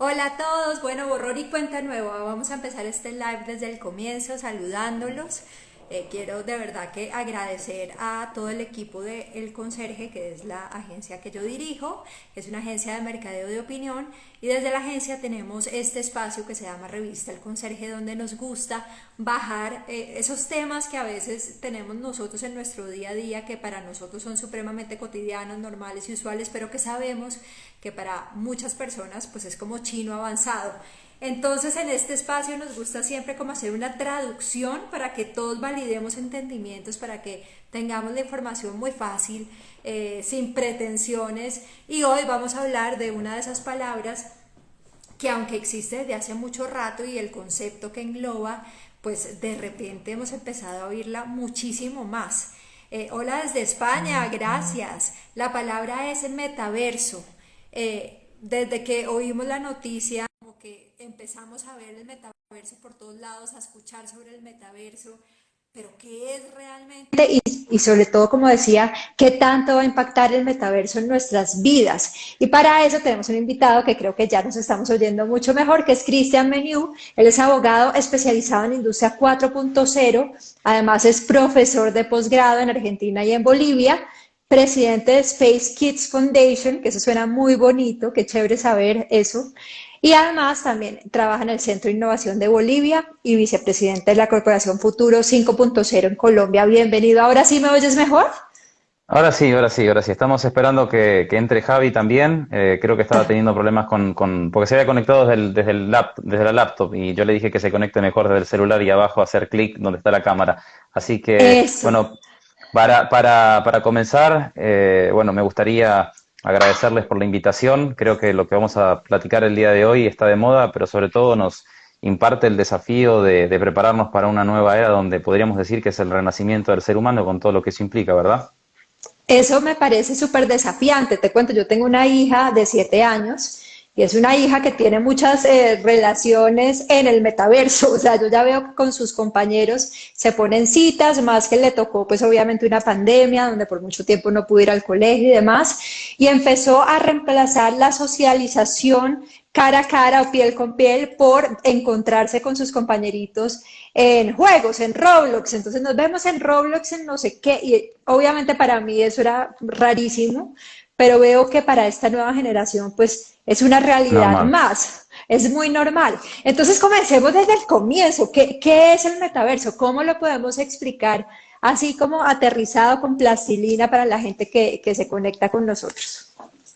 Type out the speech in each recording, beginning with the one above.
Hola a todos, bueno, borrón y cuenta nueva. Vamos a empezar este live desde el comienzo saludándolos. Quiero de verdad que agradecer a todo el equipo de El Conserje, que es la agencia que yo dirijo. Es una agencia de mercadeo de opinión y desde la agencia tenemos este espacio que se llama Revista El Conserje, donde nos gusta bajar esos temas que a veces tenemos nosotros en nuestro día a día, que para nosotros son supremamente cotidianos, normales y usuales, pero que sabemos que para muchas personas pues es como chino avanzado. Entonces en este espacio nos gusta siempre como hacer una traducción para que todos validemos entendimientos, para que tengamos la información muy fácil, sin pretensiones, y hoy vamos a hablar de una de esas palabras que aunque existe desde hace mucho rato y el concepto que engloba, pues de repente hemos empezado a oírla muchísimo más. Hola desde España, gracias. La palabra es metaverso. Desde que oímos la noticia, como que empezamos a ver el metaverso por todos lados, a escuchar sobre el metaverso, pero ¿qué es realmente? Y sobre todo, como decía, ¿qué tanto va a impactar el metaverso en nuestras vidas? Y para eso tenemos un invitado que creo que ya nos estamos oyendo mucho mejor, que es Cristian Meniu. Él es abogado especializado en industria 4.0, además es profesor de posgrado en Argentina y en Bolivia, presidente de Space Kids Foundation, que eso suena muy bonito, qué chévere saber eso. Y además también trabaja en el Centro de Innovación de Bolivia y vicepresidente de la Corporación Futuro 5.0 en Colombia. Bienvenido. ¿Ahora sí me oyes mejor? Ahora sí, ahora sí, ahora sí. Estamos esperando que entre Javi también. Creo que estaba teniendo problemas porque se había conectado desde la laptop y yo le dije que se conecte mejor desde el celular y abajo hacer clic donde está la cámara. Así que, Eso. bueno, para comenzar, bueno, me gustaría agradecerles por la invitación. Creo que lo que vamos a platicar el día de hoy está de moda, pero sobre todo nos imparte el desafío de prepararnos para una nueva era donde podríamos decir que es el renacimiento del ser humano con todo lo que eso implica, ¿verdad? Eso me parece súper desafiante. Te cuento, yo tengo una hija de 7 años y es una hija que tiene muchas relaciones en el metaverso. O sea, yo ya veo que con sus compañeros se ponen citas, más que le tocó pues obviamente una pandemia donde por mucho tiempo no pudo ir al colegio y demás. Y empezó a reemplazar la socialización cara a cara o piel con piel por encontrarse con sus compañeritos en juegos, en Roblox. Entonces nos vemos en Roblox, en no sé qué, y obviamente para mí eso era rarísimo, pero veo que para esta nueva generación pues es una realidad Normal. más, es muy normal. Entonces comencemos desde el comienzo. ¿Qué es el metaverso? ¿Cómo lo podemos explicar así como aterrizado con plastilina para la gente que se conecta con nosotros?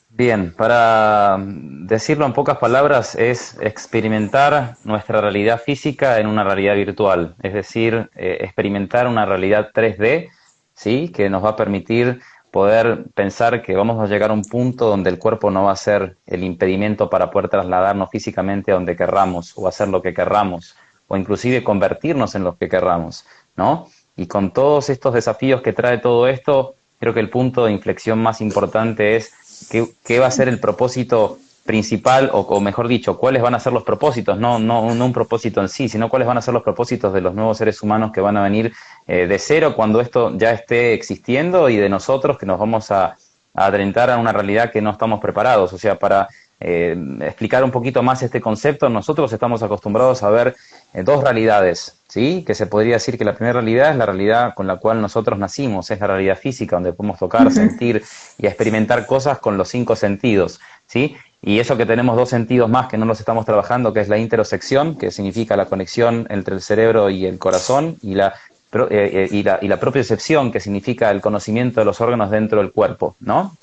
Bien, para decirlo en pocas palabras, es experimentar nuestra realidad física en una realidad virtual, es decir, experimentar una realidad 3D, ¿sí? Que nos va a permitir poder pensar que vamos a llegar a un punto donde el cuerpo no va a ser el impedimento para poder trasladarnos físicamente a donde querramos o hacer lo que querramos o inclusive convertirnos en lo que querramos, ¿no? Y con todos estos desafíos que trae todo esto, creo que el punto de inflexión más importante es qué va a ser el propósito principal, o mejor dicho, cuáles van a ser los propósitos, no un propósito en sí, sino cuáles van a ser los propósitos de los nuevos seres humanos que van a venir de cero cuando esto ya esté existiendo y de nosotros que nos vamos a adentrar a una realidad que no estamos preparados. O sea, para explicar un poquito más este concepto, nosotros estamos acostumbrados a ver dos realidades, ¿sí? Que se podría decir que la primera realidad es la realidad con la cual nosotros nacimos, es la realidad física, donde podemos tocar, sentir y experimentar cosas con los 5 sentidos, ¿sí? Y eso que tenemos 2 sentidos más que no los estamos trabajando, que es la interocepción, que significa la conexión entre el cerebro y el corazón, y la propiocepción, que significa el conocimiento de los órganos dentro del cuerpo, ¿no?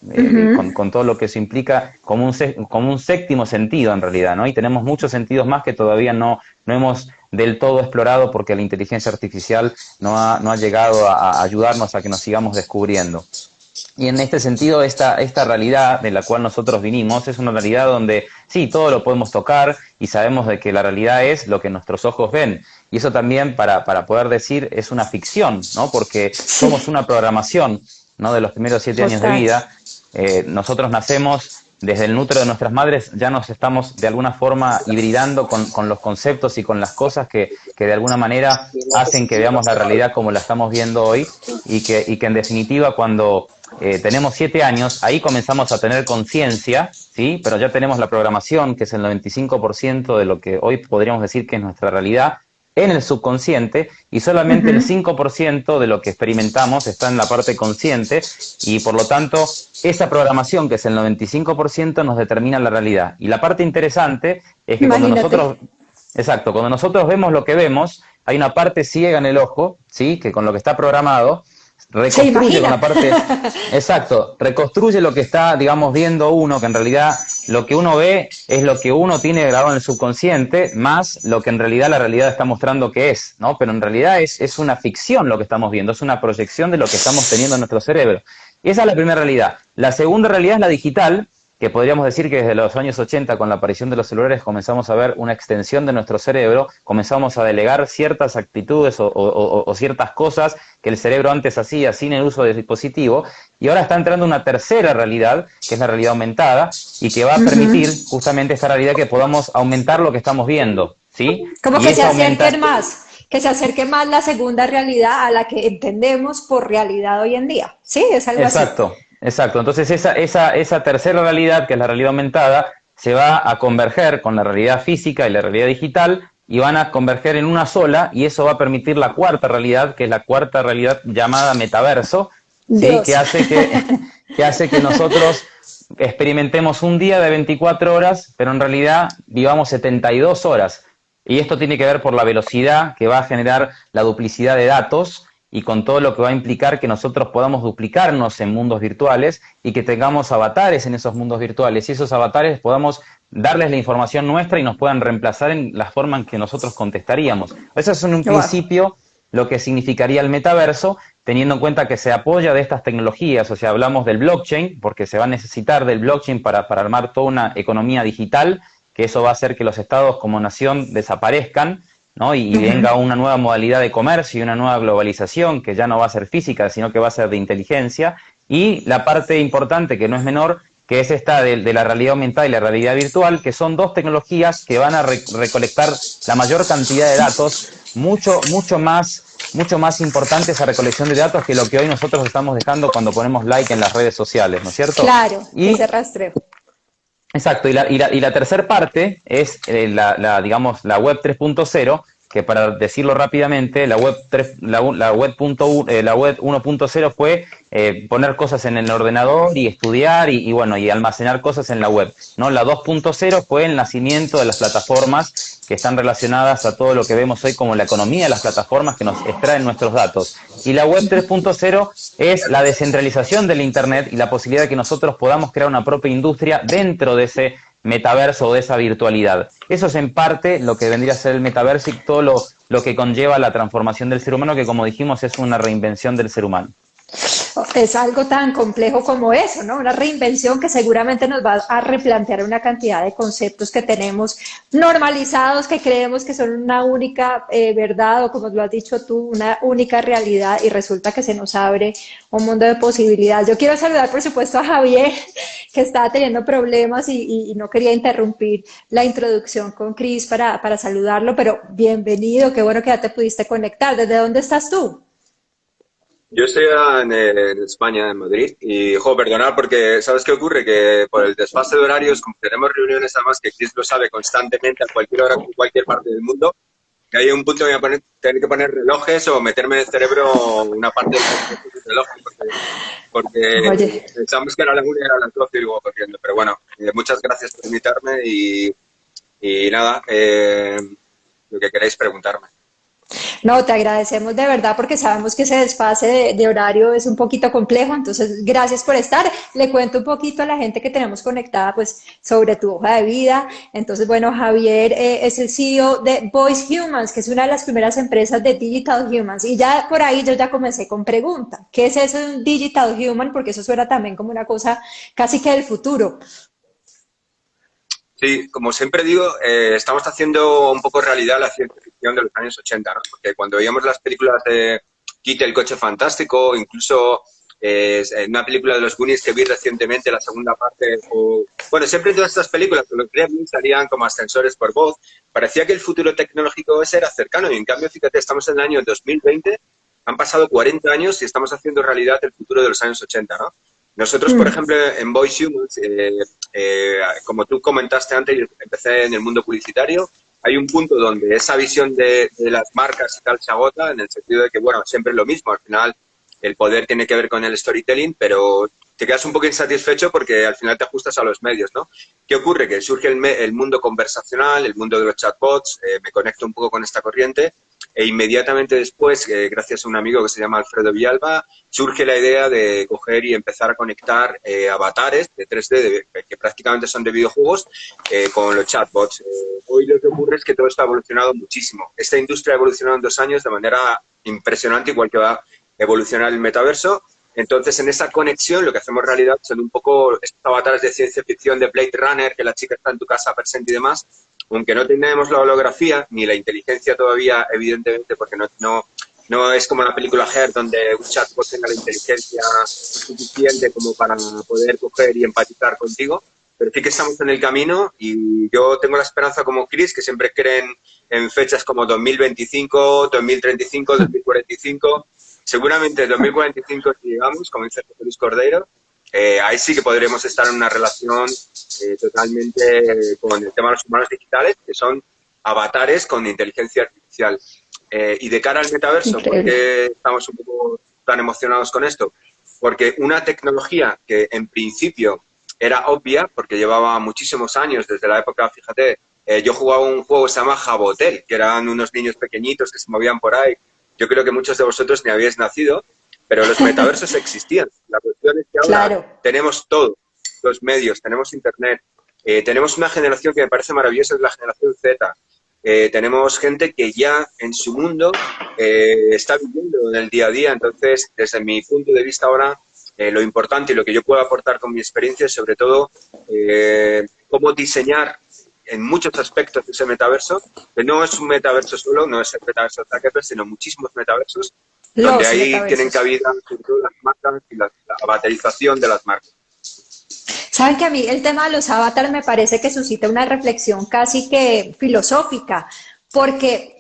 Con todo lo que eso implica como un séptimo sentido en realidad, ¿no? Y tenemos muchos sentidos más que todavía no hemos del todo explorado porque la inteligencia artificial no ha llegado a ayudarnos a que nos sigamos descubriendo. Y en este sentido, esta realidad de la cual nosotros vinimos es una realidad donde sí, todo lo podemos tocar y sabemos de que la realidad es lo que nuestros ojos ven. Y eso también, para poder decir, es una ficción, ¿no? Porque somos una programación, ¿no? De los primeros 7 años de Total. vida. Nosotros nacemos desde el útero de nuestras madres, ya nos estamos de alguna forma hibridando con los conceptos y con las cosas que de alguna manera hacen que veamos la realidad como la estamos viendo hoy y que en definitiva cuando tenemos 7 años, ahí comenzamos a tener conciencia, ¿sí? Pero ya tenemos la programación, que es el 95% de lo que hoy podríamos decir que es nuestra realidad, en el subconsciente, y solamente el 5% de lo que experimentamos está en la parte consciente, y por lo tanto esa programación, que es el 95%, nos determina la realidad. Y la parte interesante es que cuando Imagínate. nosotros, exacto, cuando nosotros vemos lo que vemos, hay una parte ciega en el ojo, ¿sí? Que con lo que está programado Se reconstruye con imagina. la parte, exacto, reconstruye lo que está, digamos, viendo uno, que en realidad lo que uno ve es lo que uno tiene grabado en el subconsciente, más lo que en realidad la realidad está mostrando que es, ¿no? Pero en realidad es una ficción lo que estamos viendo, es una proyección de lo que estamos teniendo en nuestro cerebro. Y esa es la primera realidad. La segunda realidad es la digital, que podríamos decir que desde los años 80, con la aparición de los celulares, comenzamos a ver una extensión de nuestro cerebro, comenzamos a delegar ciertas actitudes o ciertas cosas que el cerebro antes hacía sin el uso del dispositivo, y ahora está entrando una tercera realidad, que es la realidad aumentada, y que va a permitir justamente esta realidad que podamos aumentar lo que estamos viendo, ¿sí? Como Y que se esa aumenta. acerquen más, que se acerque más la segunda realidad a la que entendemos por realidad hoy en día. Sí, es algo así. Exacto, exacto. Entonces esa tercera realidad, que es la realidad aumentada, se va a converger con la realidad física y la realidad digital, y van a converger en una sola, y eso va a permitir la cuarta realidad, que es la cuarta realidad llamada metaverso, ¿sí? Dios. Que hace que nosotros experimentemos un día de 24 horas, pero en realidad vivamos 72 horas. Y esto tiene que ver por la velocidad que va a generar la duplicidad de datos, y con todo lo que va a implicar que nosotros podamos duplicarnos en mundos virtuales y que tengamos avatares en esos mundos virtuales, y esos avatares podamos darles la información nuestra y nos puedan reemplazar en la forma en que nosotros contestaríamos. Eso es en un Wow. principio lo que significaría el metaverso, teniendo en cuenta que se apoya de estas tecnologías. O sea, hablamos del blockchain, porque se va a necesitar del blockchain para armar toda una economía digital, que eso va a hacer que los estados como nación desaparezcan, ¿no? Y venga una nueva modalidad de comercio y una nueva globalización, que ya no va a ser física, sino que va a ser de inteligencia. Y la parte importante, que no es menor, que es esta de la realidad aumentada y la realidad virtual, que son dos tecnologías que van a recolectar la mayor cantidad de datos, mucho más importante esa recolección de datos que lo que hoy nosotros estamos dejando cuando ponemos like en las redes sociales, ¿no es cierto? Claro, Y ese rastreo. exacto, y la tercera parte es digamos, la web 3.0, que para decirlo rápidamente, la web 1.0 fue poner cosas en el ordenador y estudiar y bueno, y almacenar cosas en la web, ¿no? La 2.0 fue el nacimiento de las plataformas, que están relacionadas a todo lo que vemos hoy como la economía de las plataformas que nos extraen nuestros datos. Y la web 3.0 es la descentralización del Internet y la posibilidad de que nosotros podamos crear una propia industria dentro de ese metaverso o de esa virtualidad. Eso es en parte lo que vendría a ser el metaverso y todo lo que conlleva la transformación del ser humano, que como dijimos es una reinvención del ser humano. Es algo tan complejo como eso, ¿no? Una reinvención que seguramente nos va a replantear una cantidad de conceptos que tenemos normalizados, que creemos que son una única verdad, o como lo has dicho tú, una única realidad, y resulta que se nos abre un mundo de posibilidades. Yo quiero saludar, por supuesto, a Javier, que estaba teniendo problemas y no quería interrumpir la introducción con Cris para saludarlo, pero bienvenido, qué bueno que ya te pudiste conectar. ¿Desde dónde estás tú? Yo estoy en España, en Madrid, y, perdonad, porque ¿sabes qué ocurre? Que por el desfase de horarios, como tenemos reuniones además que Chris lo sabe constantemente a cualquier hora, en cualquier parte del mundo, que hay un punto que voy a tener que poner relojes o meterme en el cerebro una parte del reloj, porque Oye. pensamos que era la 1 y era las 12 y luego corriendo. Pero bueno, muchas gracias por invitarme y nada, lo que queráis preguntarme. No, te agradecemos de verdad porque sabemos que ese desfase de horario es un poquito complejo, entonces gracias por estar. Le cuento un poquito a la gente que tenemos conectada pues sobre tu hoja de vida. Entonces, bueno, Javier es el CEO de Voice Humans, que es una de las primeras empresas de Digital Humans, y ya por ahí yo ya comencé con pregunta. ¿Qué es eso de un Digital Human? Porque eso suena también como una cosa casi que del futuro. Sí, como siempre digo, estamos haciendo un poco realidad la ciencia ficción de los años 80, ¿no? Porque cuando veíamos las películas de Kit el coche fantástico, incluso en una película de los Goonies que vi recientemente, la segunda parte, bueno, siempre en todas estas películas, los gremlins salían como ascensores por voz, parecía que el futuro tecnológico ese era cercano, y en cambio, fíjate, estamos en el año 2020 han pasado 40 años y estamos haciendo realidad el futuro de los años 80, ¿no? Nosotros, por ejemplo, en Voice Humans, como tú comentaste antes, yo empecé en el mundo publicitario. Hay un punto donde esa visión de las marcas y tal se agota, en el sentido de que, bueno, siempre es lo mismo. Al final, el poder tiene que ver con el storytelling, pero te quedas un poco insatisfecho porque al final te ajustas a los medios, ¿no? ¿Qué ocurre? Que surge el mundo conversacional, el mundo de los chatbots, me conecto un poco con esta corriente, e inmediatamente después, gracias a un amigo que se llama Alfredo Villalba, surge la idea de coger y empezar a conectar avatares de 3D, que prácticamente son de videojuegos, con los chatbots. Hoy lo que ocurre es que todo esto ha evolucionado muchísimo. Esta industria ha evolucionado en 2 años de manera impresionante, igual que va a evolucionar el metaverso. Entonces, en esa conexión, lo que hacemos en realidad son un poco estos avatares de ciencia ficción, de Blade Runner, que la chica está en tu casa presente y demás. Aunque no tenemos la holografía ni la inteligencia todavía, evidentemente, porque no es como la película Her, donde un chatbot tenga la inteligencia suficiente como para poder coger y empatizar contigo, pero sí que estamos en el camino y yo tengo la esperanza como Chris, que siempre creen en fechas como 2025, 2035, 2045. Seguramente en 2045, si llegamos, como dice José Luis Cordeiro, ahí sí que podremos estar en una relación totalmente con el tema de los humanos digitales, que son avatares con inteligencia artificial. Y de cara al metaverso, ¿por qué estamos un poco tan emocionados con esto? Porque una tecnología que en principio era obvia, porque llevaba muchísimos años, desde la época, fíjate, yo jugaba un juego que se llama Jabotel, que eran unos niños pequeñitos que se movían por ahí. Yo creo que muchos de vosotros ni habíais nacido, pero los metaversos existían. La cuestión es que ahora tenemos todo, los medios, tenemos internet, tenemos una generación que me parece maravillosa, es la generación Z. Tenemos gente que ya en su mundo está viviendo en el día a día. Entonces, desde mi punto de vista ahora, lo importante y lo que yo puedo aportar con mi experiencia es sobre todo cómo diseñar en muchos aspectos ese metaverso, que no es un metaverso solo, no es el metaverso de Zuckerberg, sino muchísimos metaversos, donde ahí tienen cabida sobre todo las marcas y la avaterización de las marcas. Saben que a mí el tema de los avatares me parece que suscita una reflexión casi que filosófica, porque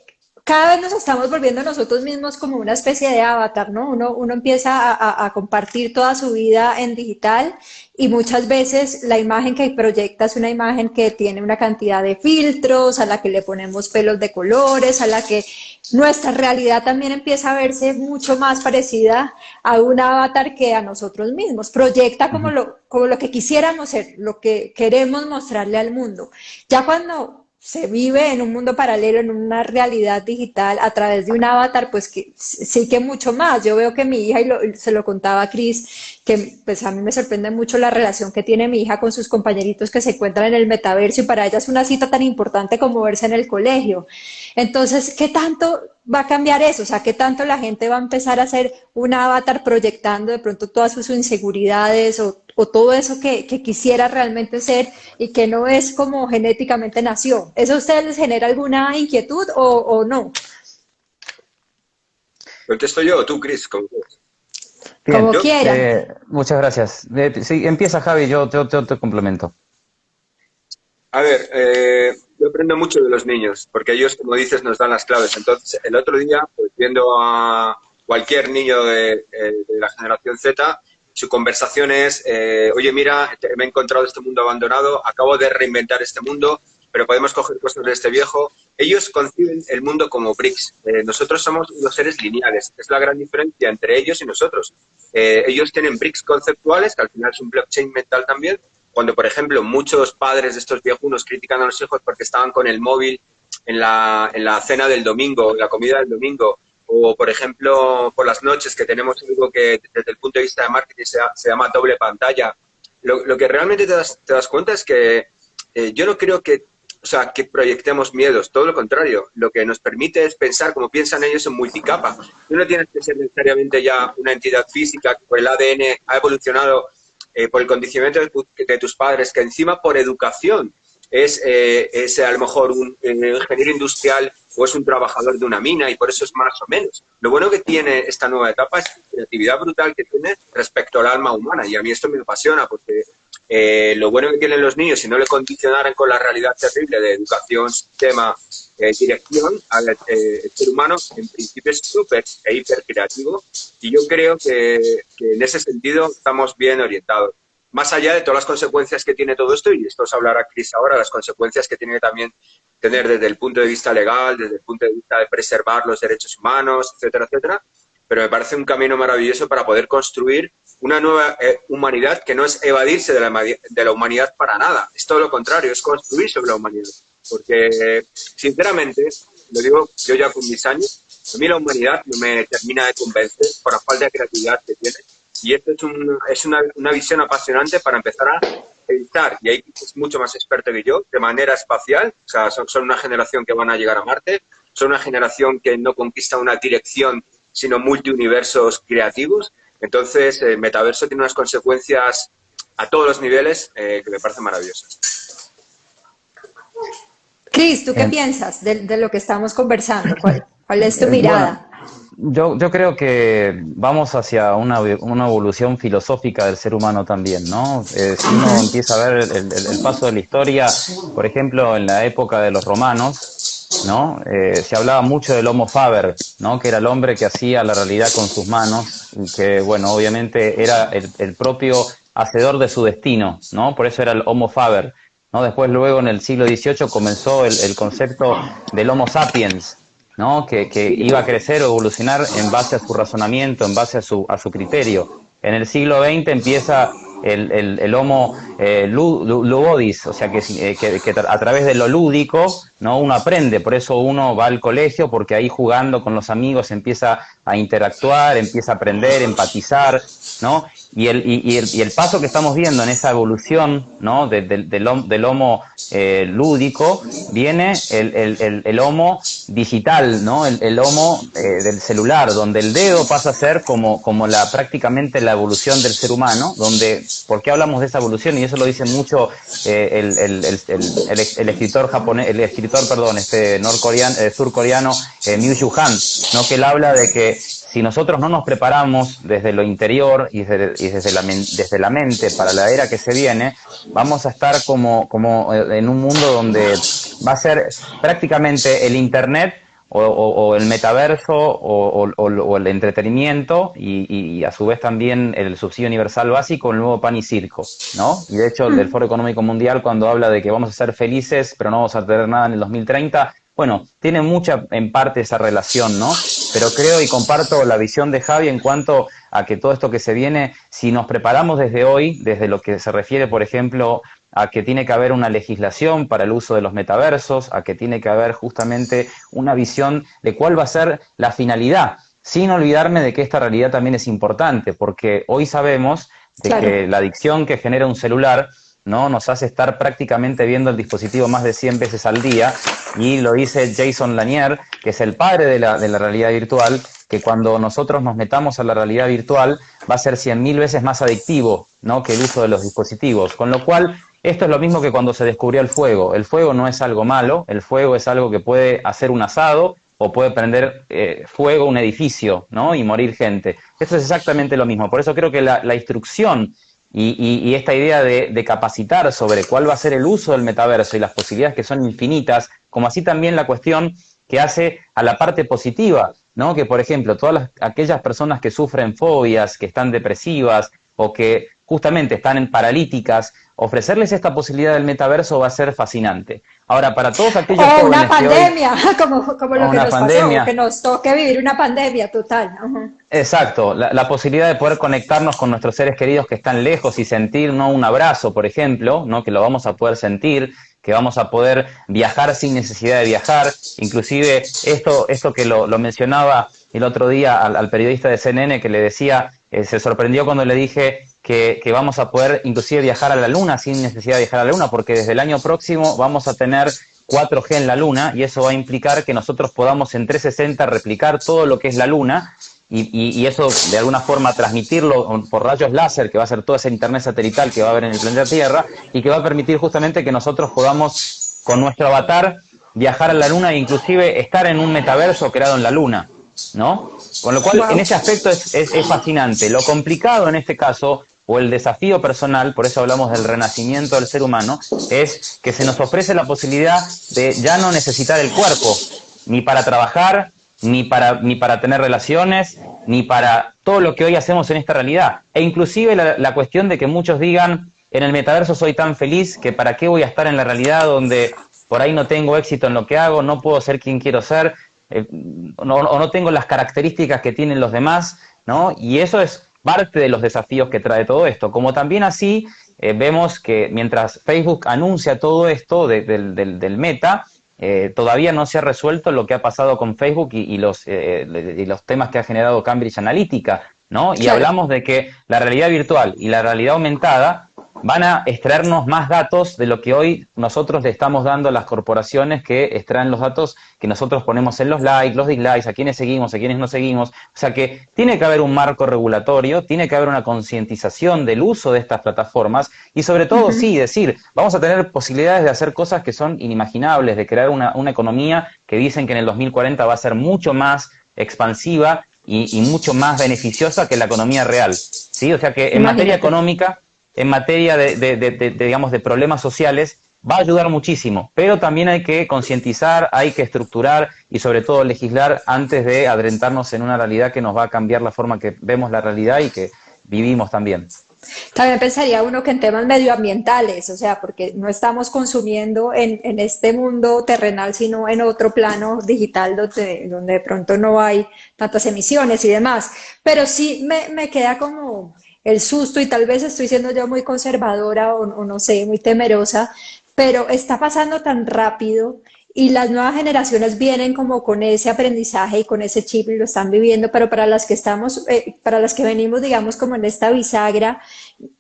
cada vez nos estamos volviendo nosotros mismos como una especie de avatar, ¿no? Uno empieza a compartir toda su vida en digital y muchas veces la imagen que proyecta es una imagen que tiene una cantidad de filtros, a la que le ponemos pelos de colores, a la que nuestra realidad también empieza a verse mucho más parecida a un avatar que a nosotros mismos. Proyecta como lo que quisiéramos ser, lo que queremos mostrarle al mundo. Ya cuando se vive en un mundo paralelo, en una realidad digital a través de un avatar, pues que sí que mucho más. Yo veo que mi hija, y se lo contaba a Cris, que pues a mí me sorprende mucho la relación que tiene mi hija con sus compañeritos que se encuentran en el metaverso y para ella es una cita tan importante como verse en el colegio. Entonces, ¿qué tanto va a cambiar eso? O sea, ¿qué tanto la gente va a empezar a hacer un avatar proyectando de pronto todas sus inseguridades o todo eso que quisiera realmente ser y que no es como genéticamente nació? ¿Eso a ustedes les genera alguna inquietud o no? ¿Contesto yo o tú, Chris? Como quieran. Muchas gracias. Sí, empieza Javi, yo te complemento. A ver, yo aprendo mucho de los niños, porque ellos, como dices, nos dan las claves. Entonces, el otro día, pues, viendo a cualquier niño de la generación Z, su conversación es, oye, mira, me he encontrado este mundo abandonado, acabo de reinventar este mundo, pero podemos coger cosas de este viejo. Ellos conciben el mundo como bricks. Nosotros somos unos seres lineales. Es la gran diferencia entre ellos y nosotros. Ellos tienen bricks conceptuales, que al final es un blockchain mental también. Cuando, por ejemplo, muchos padres de estos viejunos critican a los hijos porque estaban con el móvil en la cena del domingo, en la comida del domingo, o, por ejemplo, por las noches, que tenemos algo que desde el punto de vista de marketing se llama doble pantalla. Lo que realmente te das cuenta es que yo no creo que proyectemos miedos, todo lo contrario. Lo que nos permite es pensar como piensan ellos en multicapa. Tú no tienes que ser necesariamente ya una entidad física que por el ADN ha evolucionado por el condicionamiento de tus padres, que encima por educación es a lo mejor un ingeniero industrial o es un trabajador de una mina y por eso es más o menos. Lo bueno que tiene esta nueva etapa es la creatividad brutal que tiene respecto al alma humana y a mí esto me apasiona porque lo bueno que tienen los niños, si no le condicionaran con la realidad terrible de educación, sistema, dirección, el ser humano en principio es súper e hiper creativo, y yo creo que en ese sentido estamos bien orientados. Más allá de todas las consecuencias que tiene todo esto, y esto os hablará Chris ahora, las consecuencias que tiene que también tener desde el punto de vista legal, desde el punto de vista de preservar los derechos humanos, etcétera, etcétera, pero me parece un camino maravilloso para poder construir una nueva humanidad que no es evadirse de la humanidad para nada, es todo lo contrario, es construir sobre la humanidad. Porque, sinceramente, lo digo yo ya con mis años, a mí la humanidad no me termina de convencer por la falta de creatividad que tiene. Y esto es una visión apasionante para empezar a pensar, y ahí es mucho más experto que yo, de manera espacial. O sea, son una generación que van a llegar a Marte, son una generación que no conquista una dirección, sino multiuniversos creativos. Entonces, el metaverso tiene unas consecuencias a todos los niveles que me parecen maravillosas. Cris, ¿tú qué piensas de lo que estamos conversando? ¿Cuál es tu mirada? Bueno, yo creo que vamos hacia una evolución filosófica del ser humano también, ¿no? Si uno empieza a ver el paso de la historia, por ejemplo, en la época de los romanos, ¿no? Se hablaba mucho del Homo Faber, ¿no? Que era el hombre que hacía la realidad con sus manos y que, bueno, obviamente era el propio hacedor de su destino, ¿no? Por eso era el Homo Faber, ¿no? Después, luego, en el siglo XVIII comenzó el concepto del Homo sapiens, ¿no? Que iba a crecer o evolucionar en base a su razonamiento, en base a su criterio. En el siglo XX empieza el Homo ludodis, o sea, que a través de lo lúdico, ¿no? Uno aprende, por eso uno va al colegio, porque ahí jugando con los amigos empieza a interactuar, empieza a aprender, empatizar, ¿no? Y el paso que estamos viendo en esa evolución, ¿no? del Homo lúdico, viene el Homo digital, ¿no? El Homo del celular, donde el dedo pasa a ser como prácticamente la evolución del ser humano, donde, ¿por qué hablamos de esa evolución? Y eso lo dice mucho el escritor japonés, surcoreano Miu Han, ¿no? Que él habla de que si nosotros no nos preparamos desde lo interior y desde la mente para la era que se viene, vamos a estar como en un mundo donde va a ser prácticamente el Internet o el metaverso o el entretenimiento y a su vez también el subsidio universal básico, el nuevo pan y circo, ¿no? Y de hecho el Foro Económico Mundial, cuando habla de que vamos a ser felices pero no vamos a tener nada en el 2030, bueno, tiene mucha en parte esa relación, ¿no? Pero creo y comparto la visión de Javi en cuanto a que todo esto que se viene, si nos preparamos desde hoy, desde lo que se refiere, por ejemplo, a que tiene que haber una legislación para el uso de los metaversos, a que tiene que haber justamente una visión de cuál va a ser la finalidad, sin olvidarme de que esta realidad también es importante, porque hoy sabemos de que la adicción que genera un celular, ¿no? Nos hace estar prácticamente viendo el dispositivo más de 100 veces al día, y lo dice Jason Lanier, que es el padre de la realidad virtual, que cuando nosotros nos metamos a la realidad virtual va a ser 100.000 veces más adictivo, ¿no? Que el uso de los dispositivos, con lo cual esto es lo mismo que cuando se descubrió el fuego. El fuego no es algo malo, el fuego es algo que puede hacer un asado o puede prender fuego un edificio, ¿no? Y morir gente. Esto es exactamente lo mismo, por eso creo que la instrucción y esta idea de capacitar sobre cuál va a ser el uso del metaverso y las posibilidades que son infinitas, como así también la cuestión que hace a la parte positiva, ¿no? Que, por ejemplo, aquellas personas que sufren fobias, que están depresivas o que justamente están paralíticas, ofrecerles esta posibilidad del metaverso va a ser fascinante. Ahora, para todos aquellos jóvenes una pandemia, que hoy, como lo que nos pasó, que nos toque vivir una pandemia total. Exacto, la posibilidad de poder conectarnos con nuestros seres queridos que están lejos y sentir, ¿no? Un abrazo, por ejemplo, ¿no? Que lo vamos a poder sentir, que vamos a poder viajar sin necesidad de viajar. Inclusive esto que lo mencionaba el otro día al periodista de CNN, que le decía, se sorprendió cuando le dije que vamos a poder inclusive viajar a la Luna sin necesidad de viajar a la Luna, porque desde el año próximo vamos a tener 4G en la Luna, y eso va a implicar que nosotros podamos en 360 replicar todo lo que es la Luna, y eso de alguna forma transmitirlo por rayos láser, que va a ser toda esa internet satelital que va a haber en el planeta Tierra, y que va a permitir justamente que nosotros podamos, con nuestro avatar, viajar a la Luna e inclusive estar en un metaverso creado en la Luna, ¿no? Con lo cual, en ese aspecto es fascinante. Lo complicado en este caso o el desafío personal, por eso hablamos del renacimiento del ser humano, es que se nos ofrece la posibilidad de ya no necesitar el cuerpo, ni para trabajar, ni para tener relaciones, ni para todo lo que hoy hacemos en esta realidad. E inclusive la cuestión de que muchos digan, en el metaverso soy tan feliz que para qué voy a estar en la realidad donde por ahí no tengo éxito en lo que hago, no puedo ser quien quiero ser, o no tengo las características que tienen los demás, ¿no? Y eso es parte de los desafíos que trae todo esto. Como también así vemos que mientras Facebook anuncia todo esto del meta, todavía no se ha resuelto lo que ha pasado con Facebook y los temas que ha generado Cambridge Analytica, ¿no? Y Claro. hablamos de que la realidad virtual y la realidad aumentada van a extraernos más datos de lo que hoy nosotros le estamos dando a las corporaciones que extraen los datos que nosotros ponemos en los likes, los dislikes, a quienes seguimos, a quienes no seguimos. O sea que tiene que haber un marco regulatorio, tiene que haber una concientización del uso de estas plataformas y sobre todo, sí, decir, vamos a tener posibilidades de hacer cosas que son inimaginables, de crear una economía que dicen que en el 2040 va a ser mucho más expansiva y mucho más beneficiosa que la economía real, ¿sí? O sea que en materia Imagínate. económica, en materia digamos, de problemas sociales, va a ayudar muchísimo, pero también hay que concientizar, hay que estructurar y sobre todo legislar antes de adentrarnos en una realidad que nos va a cambiar la forma que vemos la realidad y que vivimos también. También pensaría uno que en temas medioambientales, o sea, porque no estamos consumiendo en este mundo terrenal, sino en otro plano digital donde de pronto no hay tantas emisiones y demás. Pero sí me queda como el susto y tal vez estoy siendo yo muy conservadora o no sé, muy temerosa, pero está pasando tan rápido y las nuevas generaciones vienen como con ese aprendizaje y con ese chip y lo están viviendo, pero para las que estamos, para las que venimos, digamos, como en esta bisagra,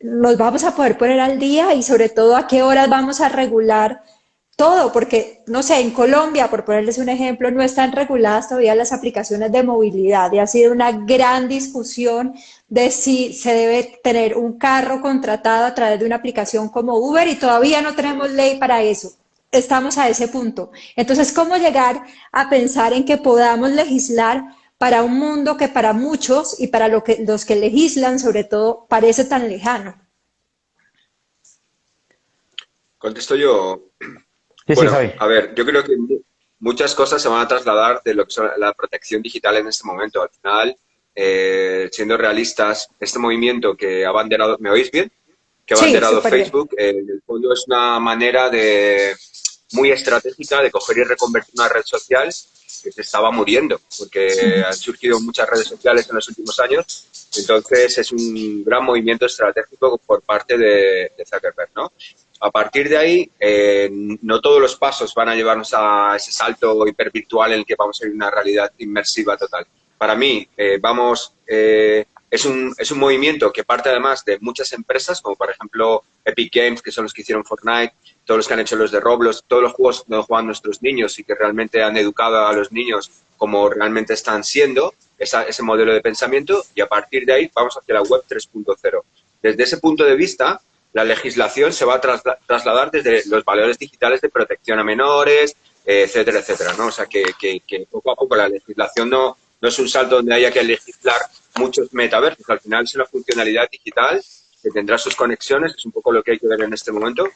nos vamos a poder poner al día y sobre todo a qué horas vamos a regular todo, porque, no sé, en Colombia, por ponerles un ejemplo, no están reguladas todavía las aplicaciones de movilidad y ha sido una gran discusión de si se debe tener un carro contratado a través de una aplicación como Uber y todavía no tenemos ley para eso. Estamos a ese punto. Entonces, ¿cómo llegar a pensar en que podamos legislar para un mundo que para muchos y para los que legislan, sobre todo, parece tan lejano? Contesto yo. Sí, sí, Bueno, Javi. a ver, yo creo que muchas cosas se van a trasladar de lo que son la protección digital en este momento. Al final, siendo realistas, este movimiento que ha abanderado, ¿me oís bien? Que ha Sí, abanderado súper bien. Facebook, en el fondo es una manera muy estratégica de coger y reconvertir una red social que se estaba muriendo, porque han surgido muchas redes sociales en los últimos años. Entonces, es un gran movimiento estratégico por parte de Zuckerberg, ¿no? A partir de ahí, no todos los pasos van a llevarnos a ese salto hipervirtual en el que vamos a ir a una realidad inmersiva total. Para mí, es un movimiento que parte además de muchas empresas, como por ejemplo Epic Games, que son los que hicieron Fortnite, todos los que han hecho los de Roblox, todos los juegos donde juegan nuestros niños y que realmente han educado a los niños como realmente están siendo, ese modelo de pensamiento, y a partir de ahí vamos hacia la web 3.0. Desde ese punto de vista, la legislación se va a trasladar desde los valores digitales de protección a menores, etcétera, etcétera, ¿no? O sea, que poco a poco la legislación no es un salto donde haya que legislar muchos metaversos. Al final es una funcionalidad digital que tendrá sus conexiones, es un poco lo que hay que ver en este momento.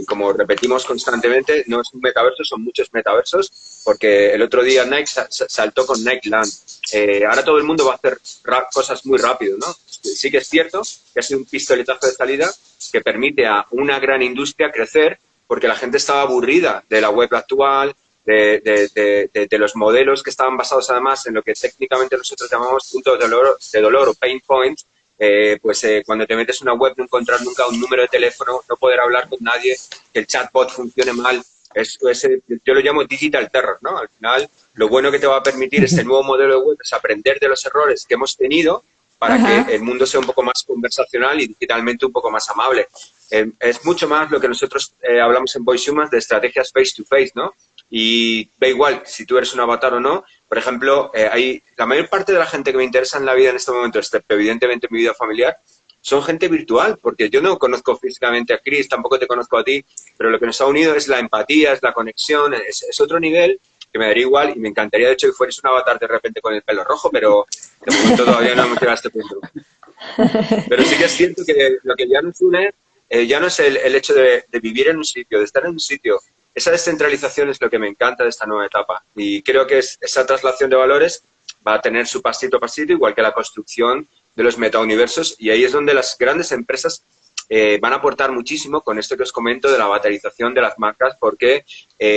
Como repetimos constantemente, no es un metaverso, son muchos metaversos, porque el otro día Nike saltó con Nike Land. Ahora todo el mundo va a hacer cosas muy rápido, ¿no? Sí que es cierto que ha sido un pistoletazo de salida que permite a una gran industria crecer, porque la gente estaba aburrida de la web actual, de los modelos que estaban basados además en lo que técnicamente nosotros llamamos puntos de dolor o pain points. Cuando te metes en una web no encontrar nunca un número de teléfono, no poder hablar con nadie, que el chatbot funcione mal, yo lo llamo digital terror, ¿no? Al final, lo bueno que te va a permitir este nuevo modelo de web es aprender de los errores que hemos tenido para Ajá. que el mundo sea un poco más conversacional y digitalmente un poco más amable. Es mucho más lo que nosotros hablamos en Voice Humans de estrategias face to face, ¿no? Y da igual si tú eres un avatar o no. Por ejemplo, la mayor parte de la gente que me interesa en la vida en este momento, excepto evidentemente mi vida familiar, son gente virtual, porque yo no conozco físicamente a Chris, tampoco te conozco a ti, pero lo que nos ha unido es la empatía, es la conexión, es otro nivel que me daría igual y me encantaría, de hecho, que fueras un avatar de repente con el pelo rojo, pero de momento todavía no hemos llegado a este punto. Pero sí que es cierto que lo que ya nos une ya no es el hecho de vivir en un sitio, de estar en un sitio. Esa descentralización es lo que me encanta de esta nueva etapa. Y creo que esa traslación de valores va a tener su pasito a pasito, igual que la construcción de los metauniversos. Y ahí es donde las grandes empresas van a aportar muchísimo con esto que os comento de la avatorización de las marcas, porque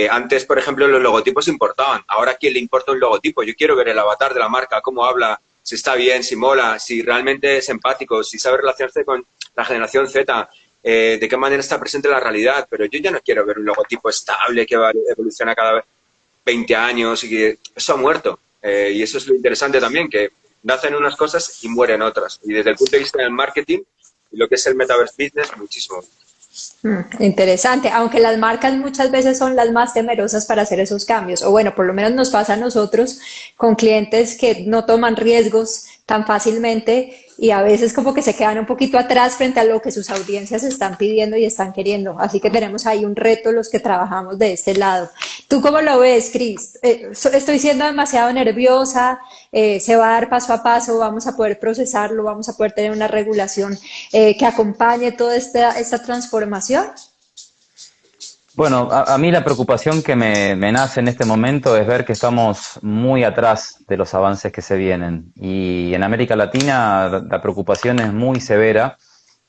antes, por ejemplo, los logotipos importaban. Ahora, ¿a quién le importa un logotipo? Yo quiero ver el avatar de la marca, cómo habla, si está bien, si mola, si realmente es empático, si sabe relacionarse con la generación Z, de qué manera está presente en la realidad. Pero yo ya no quiero ver un logotipo estable que evoluciona cada 20 años y que eso ha muerto. Y eso es lo interesante también, que nacen unas cosas y mueren otras. Y desde el punto de vista del marketing y lo que es el Metaverse Business, muchísimo. Interesante, aunque las marcas muchas veces son las más temerosas para hacer esos cambios, o bueno, por lo menos nos pasa a nosotros con clientes que no toman riesgos tan fácilmente y a veces como que se quedan un poquito atrás frente a lo que sus audiencias están pidiendo y están queriendo. Así que tenemos ahí un reto los que trabajamos de este lado. ¿Tú cómo lo ves, Cris? Estoy siendo demasiado nerviosa, se va a dar paso a paso, vamos a poder procesarlo, vamos a poder tener una regulación que acompañe toda esta transformación. Bueno, a mí la preocupación que me nace en este momento es ver que estamos muy atrás de los avances que se vienen. Y en América Latina la preocupación es muy severa.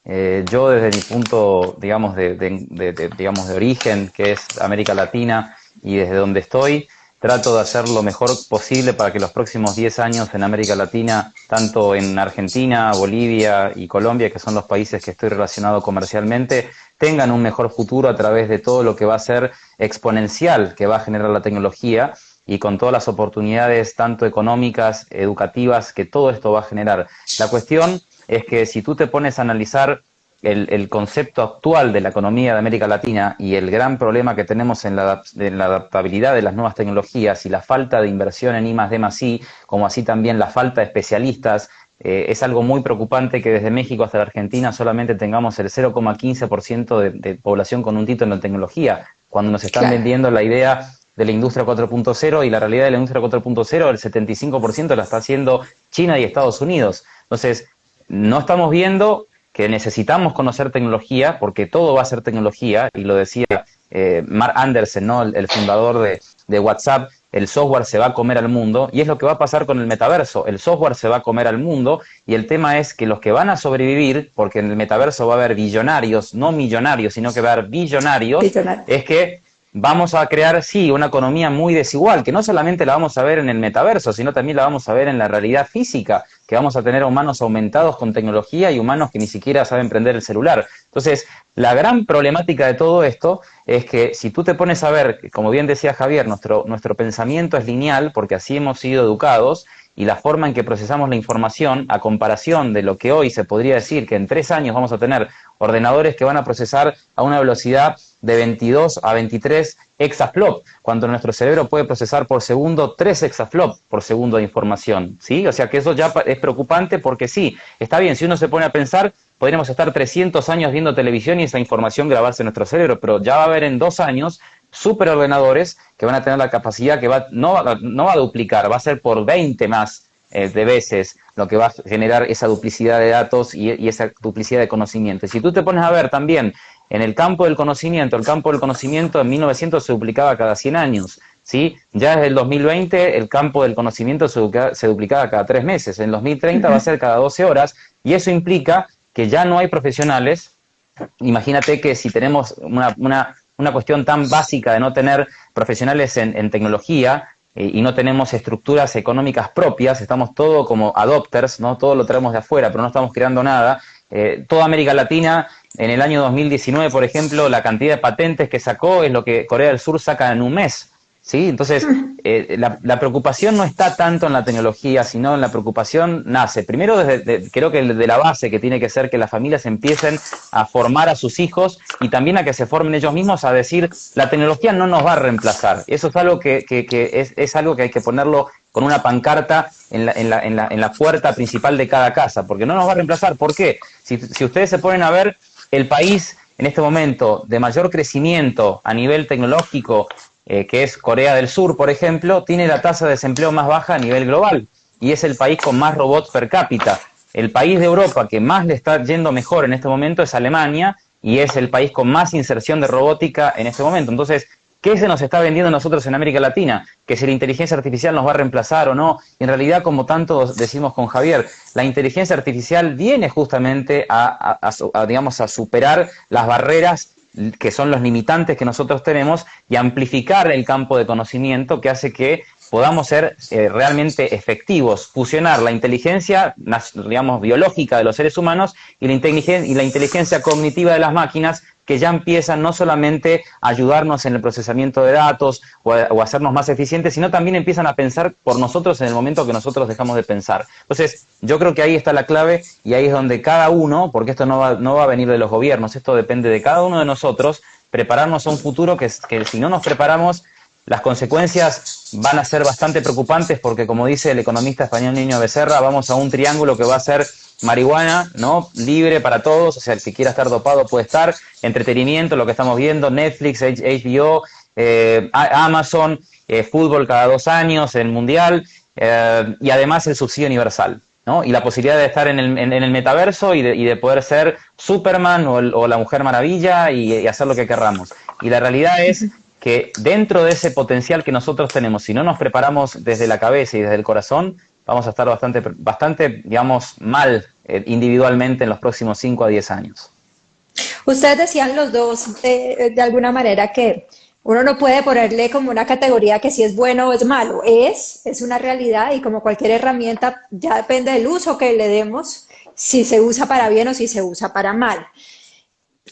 Yo desde mi punto, digamos, digamos, de origen, que es América Latina, y desde donde estoy, trato de hacer lo mejor posible para que los próximos 10 años en América Latina, tanto en Argentina, Bolivia y Colombia, que son los países que estoy relacionado comercialmente, tengan un mejor futuro a través de todo lo que va a ser exponencial que va a generar la tecnología y con todas las oportunidades, tanto económicas, educativas, que todo esto va a generar. La cuestión es que si tú te pones a analizar el concepto actual de la economía de América Latina y el gran problema que tenemos en la adaptabilidad de las nuevas tecnologías y la falta de inversión en I+D+I, como así también la falta de especialistas, es algo muy preocupante que desde México hasta la Argentina solamente tengamos el 0,15% de población con un título en tecnología, cuando nos están vendiendo la idea de la industria 4.0 y la realidad de la industria 4.0, el 75% la está haciendo China y Estados Unidos. Entonces, no estamos viendo que necesitamos conocer tecnología, porque todo va a ser tecnología, y lo decía Mark Anderson, ¿no? el fundador de WhatsApp, el software se va a comer al mundo, y es lo que va a pasar con el metaverso, el software se va a comer al mundo, y el tema es que los que van a sobrevivir, porque en el metaverso va a haber billonarios, no millonarios, sino que va a haber billonarios, es que vamos a crear, sí, una economía muy desigual, que no solamente la vamos a ver en el metaverso, sino también la vamos a ver en la realidad física, que vamos a tener humanos aumentados con tecnología y humanos que ni siquiera saben prender el celular. Entonces, la gran problemática de todo esto es que si tú te pones a ver, como bien decía Javier, nuestro pensamiento es lineal, porque así hemos sido educados, y la forma en que procesamos la información, a comparación de lo que hoy se podría decir que en 3 años vamos a tener ordenadores que van a procesar a una velocidad de 22 a 23 exaflop, cuando nuestro cerebro puede procesar por segundo 3 exaflop por segundo de información, ¿sí? O sea que eso ya es preocupante porque sí, está bien, si uno se pone a pensar, podríamos estar 300 años viendo televisión y esa información grabarse en nuestro cerebro, pero ya va a haber en 2 años superordenadores que van a tener la capacidad que no va a duplicar, va a ser por 20 más de veces lo que va a generar esa duplicidad de datos y esa duplicidad de conocimiento. Y si tú te pones a ver también en el campo del conocimiento en 1900 se duplicaba cada 100 años, ¿sí? Ya desde el 2020 el campo del conocimiento se duplicaba cada 3 meses, en 2030 va a ser cada 12 horas, y eso implica que ya no hay profesionales. Imagínate que si tenemos una cuestión tan básica de no tener profesionales en tecnología y no tenemos estructuras económicas propias, estamos todo como adopters, ¿no? Todo lo traemos de afuera, pero no estamos creando nada. Toda América Latina, en el año 2019, por ejemplo, la cantidad de patentes que sacó es lo que Corea del Sur saca en un mes, ¿sí? Entonces, la preocupación no está tanto en la tecnología, sino en la preocupación nace, primero, creo que de la base, que tiene que ser que las familias empiecen a formar a sus hijos y también a que se formen ellos mismos a decir, la tecnología no nos va a reemplazar. Eso es algo que es algo que hay que ponerlo con una pancarta en la puerta principal de cada casa, porque no nos va a reemplazar. ¿Por qué? Si ustedes se ponen a ver, el país en este momento de mayor crecimiento a nivel tecnológico, que es Corea del Sur, por ejemplo, tiene la tasa de desempleo más baja a nivel global y es el país con más robots per cápita. el país de Europa que más le está yendo mejor en este momento es Alemania, y es el país con más inserción de robótica en este momento. Entonces, ¿qué se nos está vendiendo a nosotros en América Latina? Que si la inteligencia artificial nos va a reemplazar o no. En realidad, como tanto decimos con Javier, la inteligencia artificial viene justamente digamos, a superar las barreras que son los limitantes que nosotros tenemos y amplificar el campo de conocimiento que hace que podamos ser realmente efectivos, fusionar la inteligencia, digamos, biológica de los seres humanos y la inteligencia cognitiva de las máquinas, que ya empiezan no solamente a ayudarnos en el procesamiento de datos o a hacernos más eficientes, sino también empiezan a pensar por nosotros en el momento que nosotros dejamos de pensar. Entonces, yo creo que ahí está la clave y ahí es donde cada uno, porque esto no va a venir de los gobiernos, esto depende de cada uno de nosotros, prepararnos a un futuro que si no nos preparamos, las consecuencias van a ser bastante preocupantes porque, como dice el economista español Niño Becerra, vamos a un triángulo que va a ser marihuana, ¿no? Libre para todos, o sea, el que quiera estar dopado puede estar, entretenimiento, lo que estamos viendo, Netflix, HBO, Amazon, fútbol cada 2 años, el Mundial, y además el subsidio universal, ¿no? Y la posibilidad de estar en el metaverso y de poder ser Superman o la Mujer Maravilla y hacer lo que querramos. Y la realidad es que dentro de ese potencial que nosotros tenemos, si no nos preparamos desde la cabeza y desde el corazón, vamos a estar bastante, digamos, mal individualmente en los próximos 5 a 10 años. Ustedes decían los dos, de alguna manera, que uno no puede ponerle como una categoría que si es bueno o es malo. Es una realidad y como cualquier herramienta, ya depende del uso que le demos, si se usa para bien o si se usa para mal.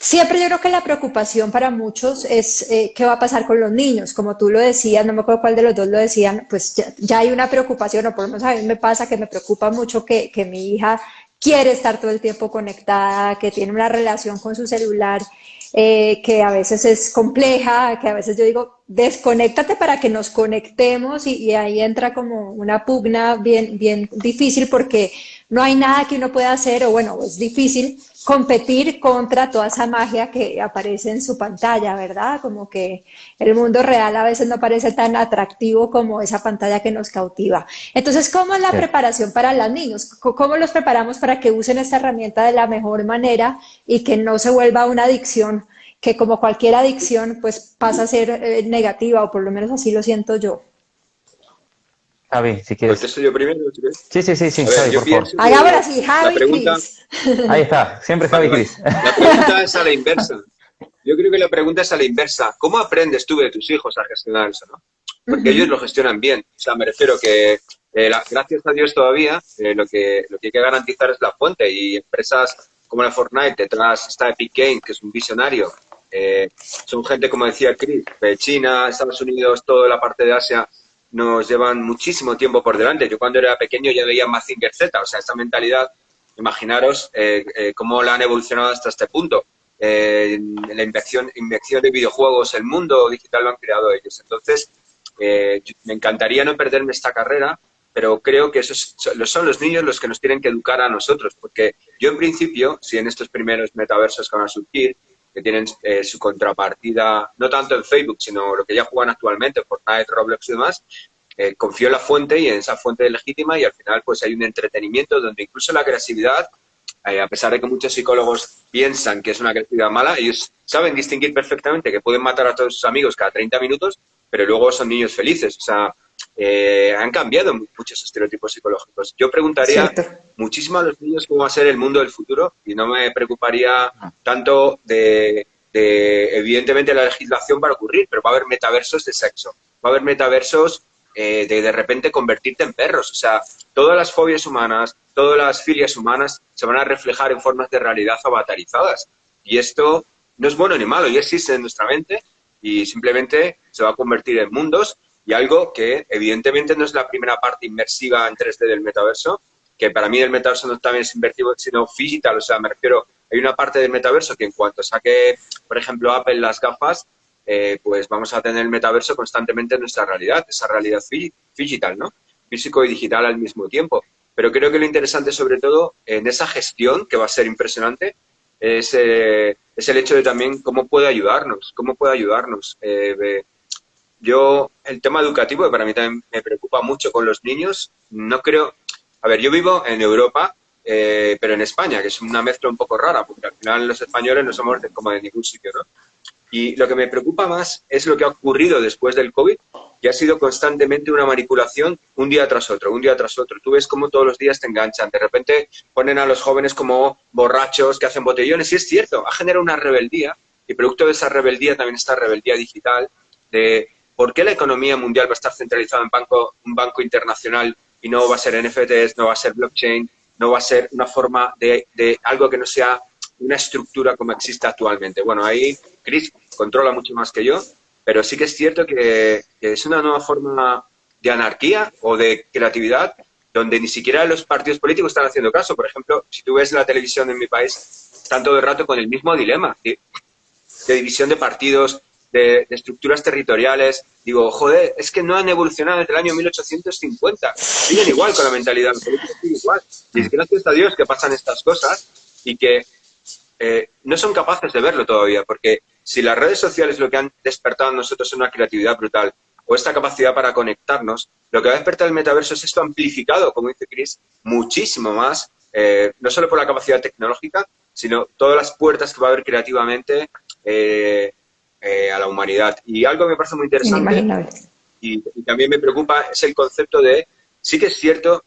Siempre yo creo que la preocupación para muchos es qué va a pasar con los niños. Como tú lo decías, no me acuerdo cuál de los dos lo decían, pues ya hay una preocupación, o por lo menos a mí me pasa que me preocupa mucho que mi hija quiere estar todo el tiempo conectada, que tiene una relación con su celular que a veces es compleja, que a veces yo digo, desconéctate para que nos conectemos y ahí entra como una pugna bien difícil porque no hay nada que uno pueda hacer, o bueno, es difícil competir contra toda esa magia que aparece en su pantalla, ¿verdad? Como que el mundo real a veces no parece tan atractivo como esa pantalla que nos cautiva. Entonces, ¿cómo es la preparación para los niños? ¿Cómo los preparamos para que usen esta herramienta de la mejor manera y que no se vuelva una adicción, que como cualquier adicción, pues pasa a ser negativa, o por lo menos así lo siento yo? Javi, si quieres. ¿Contesto yo primero? Sí, Ver, Javi, por favor. Hagámoslo así, Javi, pregunta, Cris. Ahí está, siempre Javi, Cris. La pregunta es a la inversa. Yo creo que la pregunta es a la inversa. ¿Cómo aprendes tú de tus hijos a gestionar eso, no? Porque ellos lo gestionan bien. O sea, me refiero que, gracias a Dios todavía, lo que hay que garantizar es la fuente. Y empresas como la Fortnite, detrás está Epic Games, que es un visionario. Son gente, como decía Chris, de China, Estados Unidos, toda la parte de Asia, nos llevan muchísimo tiempo por delante. Yo cuando era pequeño ya veía Mazinger Z, o sea, esta mentalidad, imaginaros cómo la han evolucionado hasta este punto. La invención de videojuegos, el mundo digital lo han creado ellos. Entonces, me encantaría no perderme esta carrera, pero creo que son los niños los que nos tienen que educar a nosotros, porque yo en principio, si en estos primeros metaversos que van a surgir, que tienen su contrapartida, no tanto en Facebook, sino lo que ya juegan actualmente, Fortnite, Roblox y demás, confío en la fuente y en esa fuente legítima, y al final pues hay un entretenimiento donde incluso la agresividad, a pesar de que muchos psicólogos piensan que es una agresividad mala, ellos saben distinguir perfectamente que pueden matar a todos sus amigos cada 30 minutos, pero luego son niños felices. O sea, han cambiado muchos estereotipos psicológicos. Yo preguntaría muchísimo a los niños cómo va a ser el mundo del futuro y no me preocuparía tanto de evidentemente la legislación para ocurrir, pero va a haber metaversos de sexo, va a haber metaversos de repente convertirte en perros. O sea, todas las fobias humanas, todas las filias humanas se van a reflejar en formas de realidad avatarizadas. Y esto no es bueno ni malo, ya existe en nuestra mente y simplemente se va a convertir en mundos. Y algo que evidentemente no es la primera parte inmersiva en 3D del metaverso, que para mí el metaverso no también es inmersivo, sino digital. O sea, me refiero, hay una parte del metaverso que en cuanto saque, por ejemplo, Apple las gafas, pues vamos a tener el metaverso constantemente en nuestra realidad, esa realidad digital, ¿no? Físico y digital al mismo tiempo. Pero creo que lo interesante, sobre todo, en esa gestión, que va a ser impresionante, es el hecho de también cómo puede ayudarnos. Yo, el tema educativo, que para mí también me preocupa mucho con los niños, no creo... A ver, yo vivo en Europa, pero en España, que es una mezcla un poco rara, porque al final los españoles no somos como de ningún sitio, ¿no? Y lo que me preocupa más es lo que ha ocurrido después del COVID, que ha sido constantemente una manipulación un día tras otro, un día tras otro. Tú ves cómo todos los días te enganchan. De repente ponen a los jóvenes como borrachos que hacen botellones. Y es cierto, ha generado una rebeldía. Y producto de esa rebeldía también está rebeldía digital de por qué la economía mundial va a estar centralizada en un banco internacional y no va a ser NFTs, no va a ser blockchain, no va a ser una forma de algo que no sea una estructura como existe actualmente. Bueno, ahí Chris controla mucho más que yo, pero sí que es cierto que es una nueva forma de anarquía o de creatividad donde ni siquiera los partidos políticos están haciendo caso. Por ejemplo, si tú ves la televisión en mi país, están todo el rato con el mismo dilema de división de partidos, de estructuras territoriales. Digo, joder, es que no han evolucionado desde el año 1850. Siguen igual con la mentalidad política, siguen igual. Y es gracias a Dios que pasan estas cosas y que no son capaces de verlo todavía, porque si las redes sociales lo que han despertado en nosotros es una creatividad brutal o esta capacidad para conectarnos, lo que va a despertar el metaverso es esto amplificado, como dice Chris, muchísimo más, no solo por la capacidad tecnológica, sino todas las puertas que va a haber creativamente a la humanidad. Y algo que me parece muy interesante y también me preocupa es el concepto de, sí que es cierto,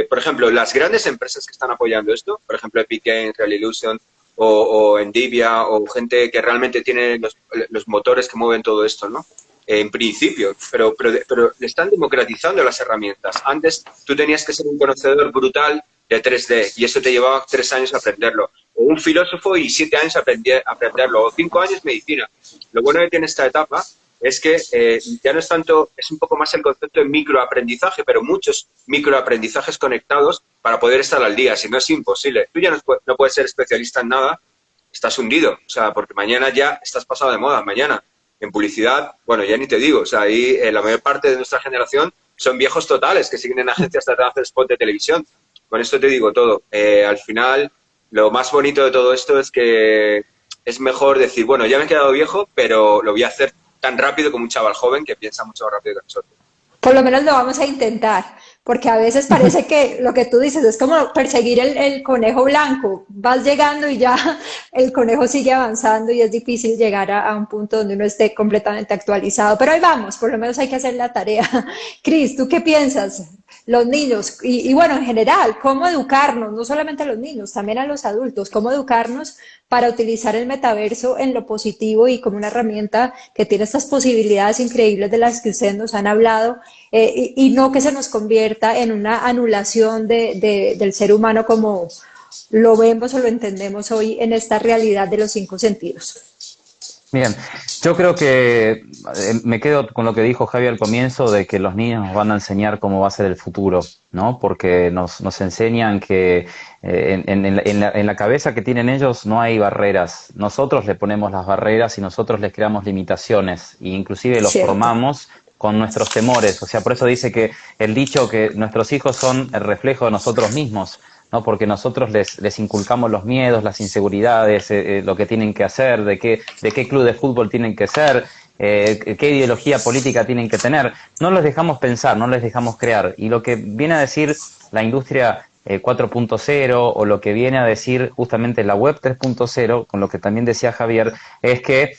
por ejemplo, las grandes empresas que están apoyando esto, por ejemplo Epic Games, Real Illusion o Nvidia o gente que realmente tiene los motores que mueven todo esto, ¿no? En principio, pero le están democratizando las herramientas. Antes tú tenías que ser un conocedor brutal de 3D y eso te llevaba 3 años aprenderlo. O un filósofo y 7 años aprenderlo. O 5 años medicina. Lo bueno que tiene esta etapa es que ya no es tanto, es un poco más el concepto de microaprendizaje, pero muchos microaprendizajes conectados para poder estar al día, si no es imposible. Tú ya no puedes ser especialista en nada, estás hundido, o sea, porque mañana ya estás pasado de moda, mañana. En publicidad, bueno, ya ni te digo, o sea, ahí la mayor parte de nuestra generación son viejos totales que siguen en agencias de hacer spot de televisión. Con esto te digo todo. Al final, lo más bonito de todo esto es que es mejor decir, bueno, ya me he quedado viejo, pero lo voy a hacer tan rápido como un chaval joven que piensa mucho más rápido que nosotros. Por lo menos lo vamos a intentar, porque a veces parece que lo que tú dices es como perseguir el conejo blanco. Vas llegando y ya el conejo sigue avanzando y es difícil llegar a un punto donde uno esté completamente actualizado. Pero ahí vamos, por lo menos hay que hacer la tarea. Cris, ¿tú qué piensas? Los niños, y bueno, en general, cómo educarnos, no solamente a los niños, también a los adultos, cómo educarnos para utilizar el metaverso en lo positivo y como una herramienta que tiene estas posibilidades increíbles de las que ustedes nos han hablado, y no que se nos convierta en una anulación del ser humano como lo vemos o lo entendemos hoy en esta realidad de los 5 sentidos. Bien, yo creo que me quedo con lo que dijo Javi al comienzo de que los niños nos van a enseñar cómo va a ser el futuro, ¿no? Porque nos enseñan que en la cabeza que tienen ellos no hay barreras. Nosotros le ponemos las barreras y nosotros les creamos limitaciones e inclusive los formamos con nuestros temores. O sea, por eso dice que el dicho que nuestros hijos son el reflejo de nosotros mismos, ¿no? Porque nosotros les inculcamos los miedos, las inseguridades, lo que tienen que hacer, de qué club de fútbol tienen que ser, qué ideología política tienen que tener. No los dejamos pensar, no les dejamos crear. Y lo que viene a decir la industria 4.0 o lo que viene a decir justamente la web 3.0, con lo que también decía Javier, es que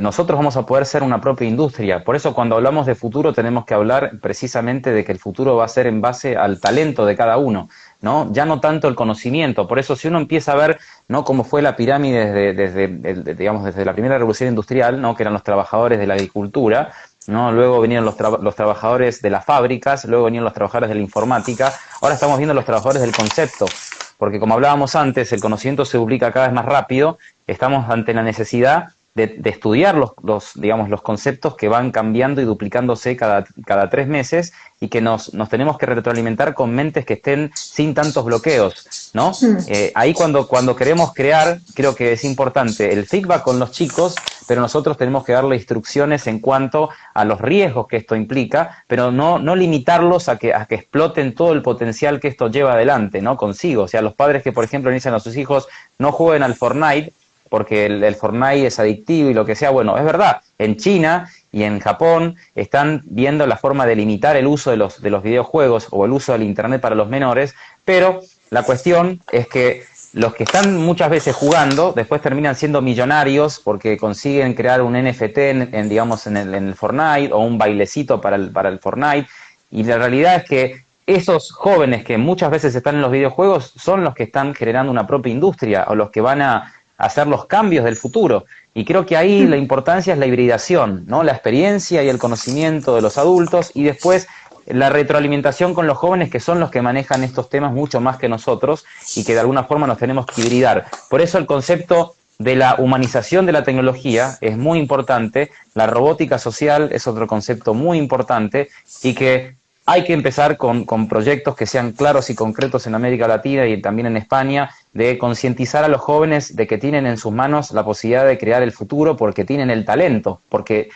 nosotros vamos a poder ser una propia industria. Por eso cuando hablamos de futuro tenemos que hablar precisamente de que el futuro va a ser en base al talento de cada uno, ¿no? Ya no tanto el conocimiento. Por eso si uno empieza a ver, ¿no?, cómo fue la pirámide desde la primera revolución industrial, ¿no?, que eran los trabajadores de la agricultura, ¿no? Luego venían los trabajadores de las fábricas, luego venían los trabajadores de la informática, ahora estamos viendo los trabajadores del concepto, porque como hablábamos antes, el conocimiento se duplica cada vez más rápido, estamos ante la necesidad de estudiar los conceptos que van cambiando y duplicándose cada 3 meses y que nos tenemos que retroalimentar con mentes que estén sin tantos bloqueos, ¿no? Ahí cuando queremos crear, creo que es importante el feedback con los chicos, pero nosotros tenemos que darle instrucciones en cuanto a los riesgos que esto implica, pero no limitarlos a que exploten todo el potencial que esto lleva adelante, ¿no?, consigo. O sea, los padres que, por ejemplo, le dicen a sus hijos no jueguen al Fortnite, porque el Fortnite es adictivo y lo que sea. Bueno, es verdad, en China y en Japón están viendo la forma de limitar el uso de los videojuegos o el uso del Internet para los menores, pero La cuestión es que los que están muchas veces jugando, después terminan siendo millonarios porque consiguen crear un NFT digamos, en el Fortnite, o un bailecito para el Fortnite, y la realidad es que esos jóvenes que muchas veces están en los videojuegos son los que están generando una propia industria, o los que van a hacer los cambios del futuro. Y creo que ahí la importancia es la hibridación, ¿no? La experiencia y el conocimiento de los adultos, y después la retroalimentación con los jóvenes, que son los que manejan estos temas mucho más que nosotros, y que de alguna forma nos tenemos que hibridar. Por eso el concepto de la humanización de la tecnología es muy importante, la robótica social es otro concepto muy importante, y que hay que empezar con proyectos que sean claros y concretos en América Latina y también en España, de concientizar a los jóvenes de que tienen en sus manos la posibilidad de crear el futuro, porque tienen el talento, porque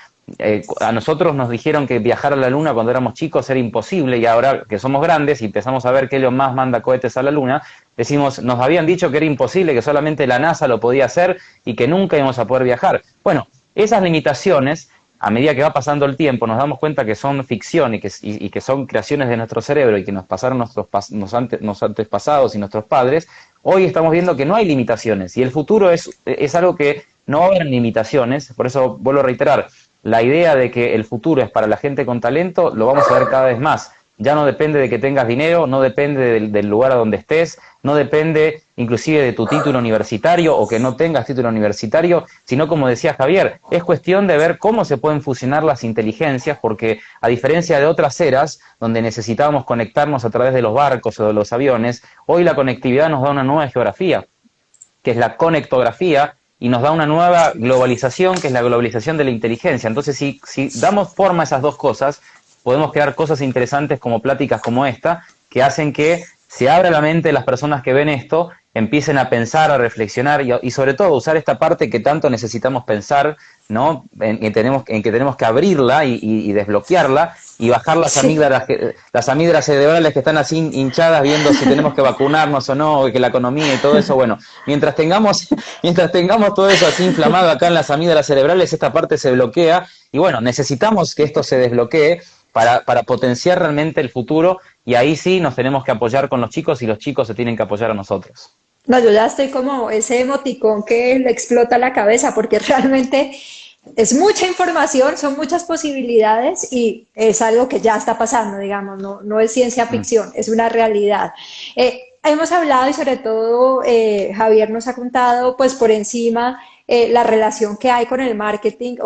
a nosotros nos dijeron que viajar a la Luna cuando éramos chicos era imposible, y ahora que somos grandes y empezamos a ver que Elon Musk manda cohetes a la Luna, decimos, nos habían dicho que era imposible, que solamente la NASA lo podía hacer y que nunca íbamos a poder viajar. Bueno, esas limitaciones, a medida que va pasando el tiempo, nos damos cuenta que son ficción y que son creaciones de nuestro cerebro y que nos pasaron nuestros antepasados y nuestros padres. Hoy estamos viendo que no hay limitaciones, y el futuro es algo que no va a haber limitaciones. Por eso vuelvo a reiterar, la idea de que el futuro es para la gente con talento, lo vamos a ver cada vez más. Ya no depende de que tengas dinero, no depende del lugar a donde estés, no depende inclusive de tu título universitario o que no tengas título universitario, sino, como decía Javier, es cuestión de ver cómo se pueden fusionar las inteligencias, porque a diferencia de otras eras donde necesitábamos conectarnos a través de los barcos o de los aviones, hoy la conectividad nos da una nueva geografía, que es la conectografía, y nos da una nueva globalización, que es la globalización de la inteligencia. Entonces, si damos forma a esas dos cosas, podemos crear cosas interesantes como pláticas como esta, que hacen que se abra la mente de las personas que ven esto, empiecen a pensar, a reflexionar y sobre todo usar esta parte que tanto necesitamos pensar, ¿no? En que tenemos que abrirla y desbloquearla, y bajar las amígdalas cerebrales que están así hinchadas viendo si tenemos que vacunarnos o no, que la economía y todo eso. Bueno, mientras tengamos todo eso así inflamado acá en las amígdalas cerebrales, esta parte se bloquea, y bueno, necesitamos que esto se desbloquee para potenciar realmente el futuro, y ahí sí nos tenemos que apoyar con los chicos, y los chicos se tienen que apoyar a nosotros. No, yo ya estoy como ese emoticón que le explota la cabeza, porque realmente es mucha información, son muchas posibilidades, y es algo que ya está pasando, digamos, no es ciencia ficción, es una realidad. Hemos hablado, y sobre todo Javier nos ha contado pues por encima la relación que hay con el marketing,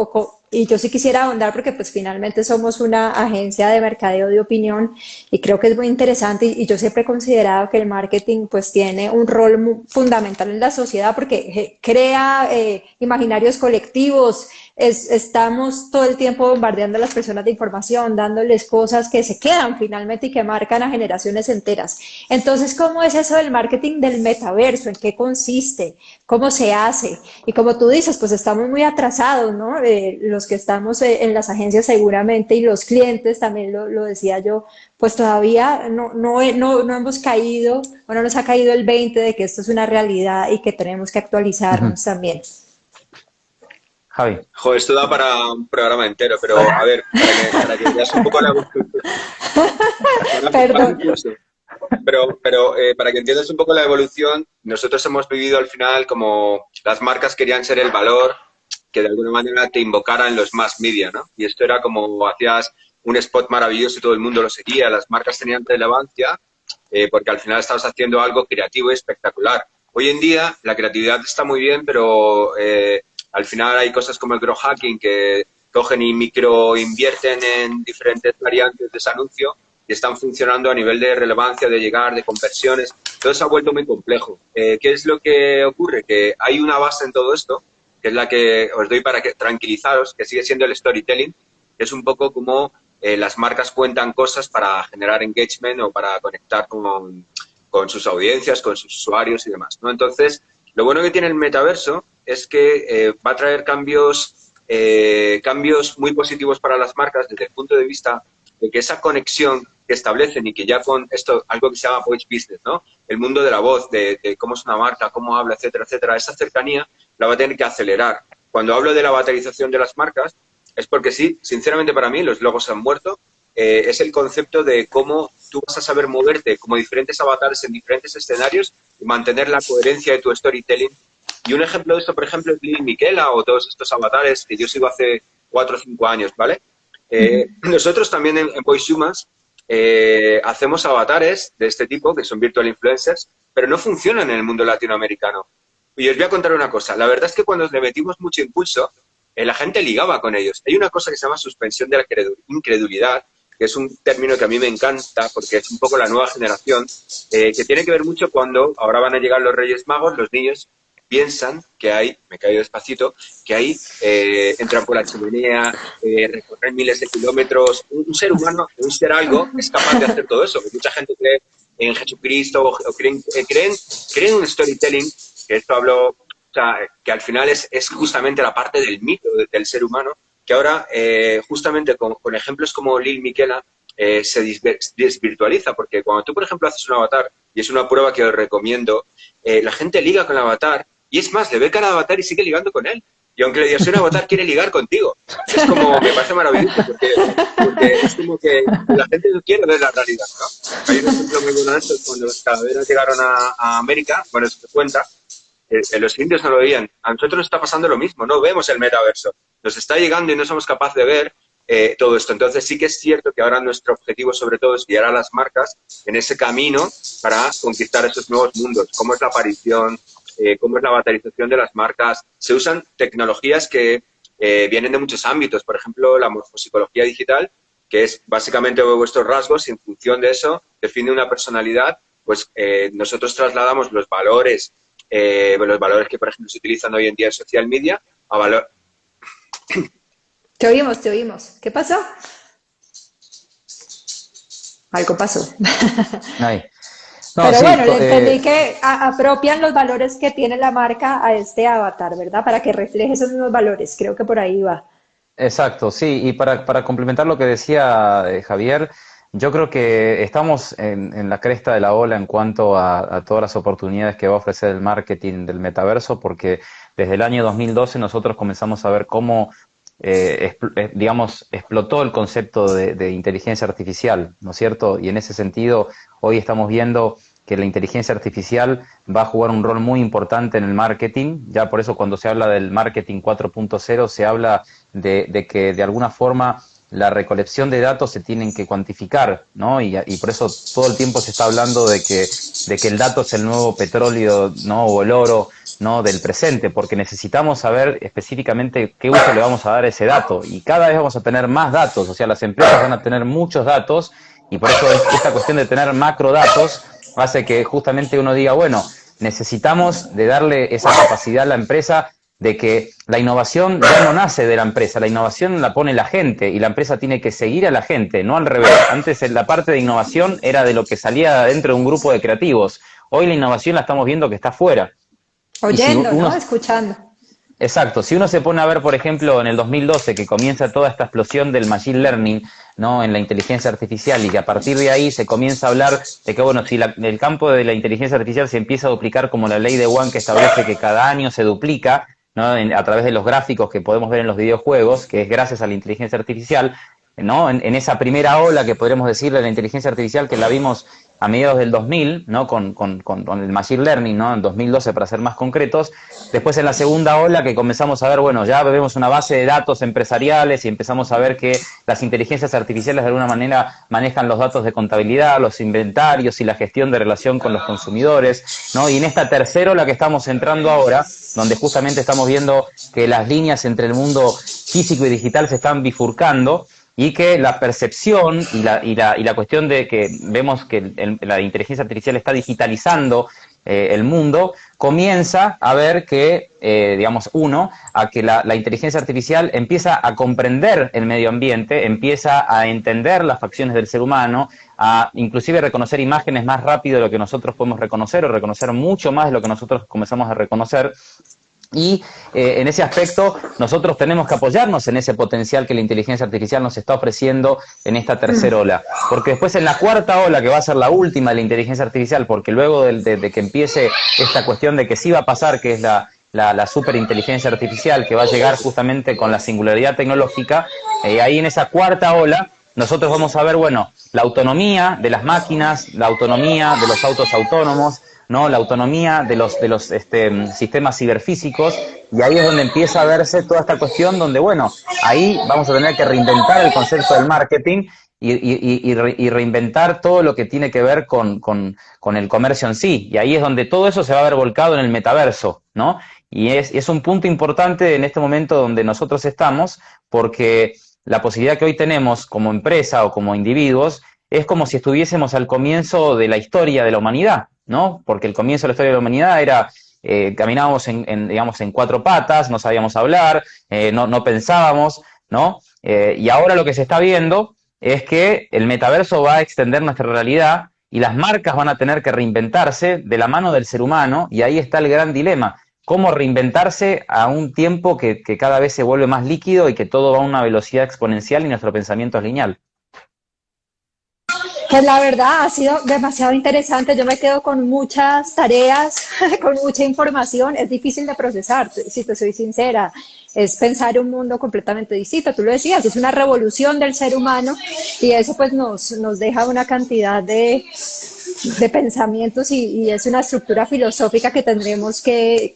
y yo sí quisiera ahondar, porque pues finalmente somos una agencia de mercadeo de opinión, y creo que es muy interesante, y yo siempre he considerado que el marketing pues tiene un rol fundamental en la sociedad, porque crea imaginarios colectivos. Estamos todo el tiempo bombardeando a las personas de información, dándoles cosas que se quedan finalmente y que marcan a generaciones enteras. Entonces, ¿cómo es eso del marketing del metaverso? ¿En qué consiste? ¿Cómo se hace? Y como tú dices, pues estamos muy atrasados, ¿no? Los que estamos en las agencias seguramente, y los clientes también, lo decía yo, pues todavía no hemos caído, o no nos ha caído el 20 de que esto es una realidad y que tenemos que actualizarnos también. Javi. Joder, esto da para un programa entero, pero a ver, para que veas un poco la evolución. Perdón. Pero para que entiendas un poco la evolución, nosotros hemos vivido al final como las marcas querían ser el valor que de alguna manera te invocaran los mass media, ¿no? Y esto era como hacías un spot maravilloso y todo el mundo lo seguía, las marcas tenían relevancia porque al final estabas haciendo algo creativo y espectacular. Hoy en día la creatividad está muy bien, pero al final hay cosas como el growth hacking que cogen y microinvierten en diferentes variantes de ese anuncio y están funcionando a nivel de relevancia, de llegar, de conversiones. Todo se ha vuelto muy complejo. ¿Qué es lo que ocurre? Que hay una base en todo esto, que es la que os doy para tranquilizaros, que sigue siendo el storytelling, que es un poco como las marcas cuentan cosas para generar engagement o para conectar con sus audiencias, con sus usuarios y demás, ¿no? Entonces, lo bueno que tiene el metaverso es que va a traer cambios muy positivos para las marcas desde el punto de vista de que esa conexión que establecen y que ya con esto, algo que se llama voice business, ¿no? El mundo de la voz, de cómo es una marca, cómo habla, etcétera, etcétera, esa cercanía la va a tener que acelerar. Cuando hablo de la baterización de las marcas es porque sí, sinceramente para mí los logos han muerto. Es el concepto de cómo tú vas a saber moverte como diferentes avatares en diferentes escenarios y mantener la coherencia de tu storytelling. Y un ejemplo de esto, por ejemplo, es Lil Miquela o todos estos avatares que yo sigo hace 4 o 5 años, ¿vale? Nosotros también en Voice Humans hacemos avatares de este tipo, que son virtual influencers, pero no funcionan en el mundo latinoamericano. Y os voy a contar una cosa. La verdad es que cuando le metimos mucho impulso, la gente ligaba con ellos. Hay una cosa que se llama suspensión de la incredulidad, que es un término que a mí me encanta porque es un poco la nueva generación, que tiene que ver mucho cuando ahora van a llegar los Reyes Magos, los niños piensan que hay, me he caído despacito, que hay, entran por la chimenea, recorrer miles de kilómetros. Un ser humano, un ser algo, es capaz de hacer todo eso. Mucha gente cree en Jesucristo o creen un storytelling, que esto hablo, o sea, que al final es justamente la parte del mito del ser humano, que ahora justamente con ejemplos como Lil Miquela se desvirtualiza, porque cuando tú, por ejemplo, haces un avatar, y es una prueba que os recomiendo, la gente liga con el avatar, y es más, le ve cara de avatar y sigue ligando con él. Y aunque le digas un avatar, quiere ligar contigo. Es como, me parece maravilloso, porque es como que la gente no quiere ver la realidad, ¿no? Hay un ejemplo muy bueno de esto, cuando los calaveras llegaron a América, bueno, se cuenta, los indios no lo veían. A nosotros nos está pasando lo mismo, no vemos el metaverso. Nos está llegando y no somos capaces de ver todo esto. Entonces sí que es cierto que ahora nuestro objetivo sobre todo es guiar a las marcas en ese camino para conquistar esos nuevos mundos. Cómo es la aparición, cómo es la avatarización de las marcas. Se usan tecnologías que vienen de muchos ámbitos. Por ejemplo, la morfopsicología digital, que es básicamente vuestros rasgos y en función de eso define una personalidad. Pues nosotros trasladamos los valores que, por ejemplo, se utilizan hoy en día en social media a valor. Te oímos, te oímos. ¿Qué pasó? Algo pasó. Ahí. No, Pero sí, bueno, le entendí que apropian los valores que tiene la marca a este avatar, ¿verdad? Para que refleje esos mismos valores. Creo que por ahí va. exacto, sí, y para complementar lo que decía Javier, yo creo que estamos en la cresta de la ola en cuanto a todas las oportunidades que va a ofrecer el marketing del metaverso, porque desde el año 2012 nosotros comenzamos a ver cómo, digamos, explotó el concepto de inteligencia artificial, ¿no es cierto? Y en ese sentido, hoy estamos viendo que la inteligencia artificial va a jugar un rol muy importante en el marketing. Ya por eso cuando se habla del marketing 4.0 se habla de que de alguna forma la recolección de datos se tienen que cuantificar, ¿no? Y por eso todo el tiempo se está hablando de que el dato es el nuevo petróleo, ¿no? O el oro, ¿no? Del presente, porque necesitamos saber específicamente qué uso le vamos a dar a ese dato. Y cada vez vamos a tener más datos, o sea, las empresas van a tener muchos datos, y por eso esta cuestión de tener macrodatos hace que justamente uno diga, bueno, necesitamos de darle esa capacidad a la empresa de que la innovación ya no nace de la empresa, la innovación la pone la gente y la empresa tiene que seguir a la gente, no al revés. Antes la parte de innovación era de lo que salía dentro de un grupo de creativos. Hoy la innovación la estamos viendo que está fuera. Oyendo, Si uno, ¿no? Escuchando. exacto, si uno se pone a ver, por ejemplo, en el 2012 que comienza toda esta explosión del machine learning, ¿no? En la inteligencia artificial, y que a partir de ahí se comienza a hablar de que, bueno, si el campo de la inteligencia artificial se empieza a duplicar como la ley de One, que establece que cada año se duplica, ¿no? A través de los gráficos que podemos ver en los videojuegos, que es gracias a la inteligencia artificial, ¿no? En esa primera ola que podríamos decir de la inteligencia artificial que la vimos a mediados del 2000, ¿no? Con el machine learning, ¿no? En 2012 para ser más concretos. Después en la segunda ola que comenzamos a ver, bueno, ya vemos una base de datos empresariales y empezamos a ver que las inteligencias artificiales de alguna manera manejan los datos de contabilidad, los inventarios y la gestión de relación con los consumidores, ¿no? Y en esta tercera ola que estamos entrando ahora, donde justamente estamos viendo que las líneas entre el mundo físico y digital se están bifurcando, y que la percepción y la cuestión de que vemos que la inteligencia artificial está digitalizando el mundo, comienza a ver que, digamos, a que la inteligencia artificial empieza a comprender el medio ambiente, empieza a entender las facciones del ser humano, a inclusive reconocer imágenes más rápido de lo que nosotros podemos reconocer, o reconocer mucho más de lo que nosotros comenzamos a reconocer. Y en ese aspecto nosotros tenemos que apoyarnos en ese potencial que la inteligencia artificial nos está ofreciendo en esta tercera ola. Porque después en la cuarta ola, que va a ser la última de la inteligencia artificial, porque luego de que empiece esta cuestión de que sí va a pasar, que es la superinteligencia artificial, que va a llegar justamente con la singularidad tecnológica, ahí en esa cuarta ola nosotros vamos a ver, bueno, la autonomía de las máquinas, la autonomía de los autos autónomos, ¿no? La autonomía de los sistemas ciberfísicos, y ahí es donde empieza a verse toda esta cuestión donde, bueno, ahí vamos a tener que reinventar el concepto del marketing y reinventar todo lo que tiene que ver con el comercio en sí, y ahí es donde todo eso se va a ver volcado en el metaverso, ¿no? Y es un punto importante en este momento donde nosotros estamos, porque la posibilidad que hoy tenemos como empresa o como individuos es como si estuviésemos al comienzo de la historia de la humanidad, ¿no? Porque el comienzo de la historia de la humanidad era, caminábamos digamos, en cuatro patas, no sabíamos hablar, no pensábamos, ¿no? Y ahora lo que se está viendo es que el metaverso va a extender nuestra realidad y las marcas van a tener que reinventarse de la mano del ser humano, y ahí está el gran dilema. Cómo reinventarse a un tiempo que cada vez se vuelve más líquido y que todo va a una velocidad exponencial y nuestro pensamiento es lineal. Pues la verdad ha sido demasiado interesante. Yo me quedo con muchas tareas, con mucha información. Es difícil de procesar, si te soy sincera. Es pensar un mundo completamente distinto. Tú lo decías, es una revolución del ser humano, y eso pues nos deja una cantidad de pensamientos, y es una estructura filosófica que tendremos que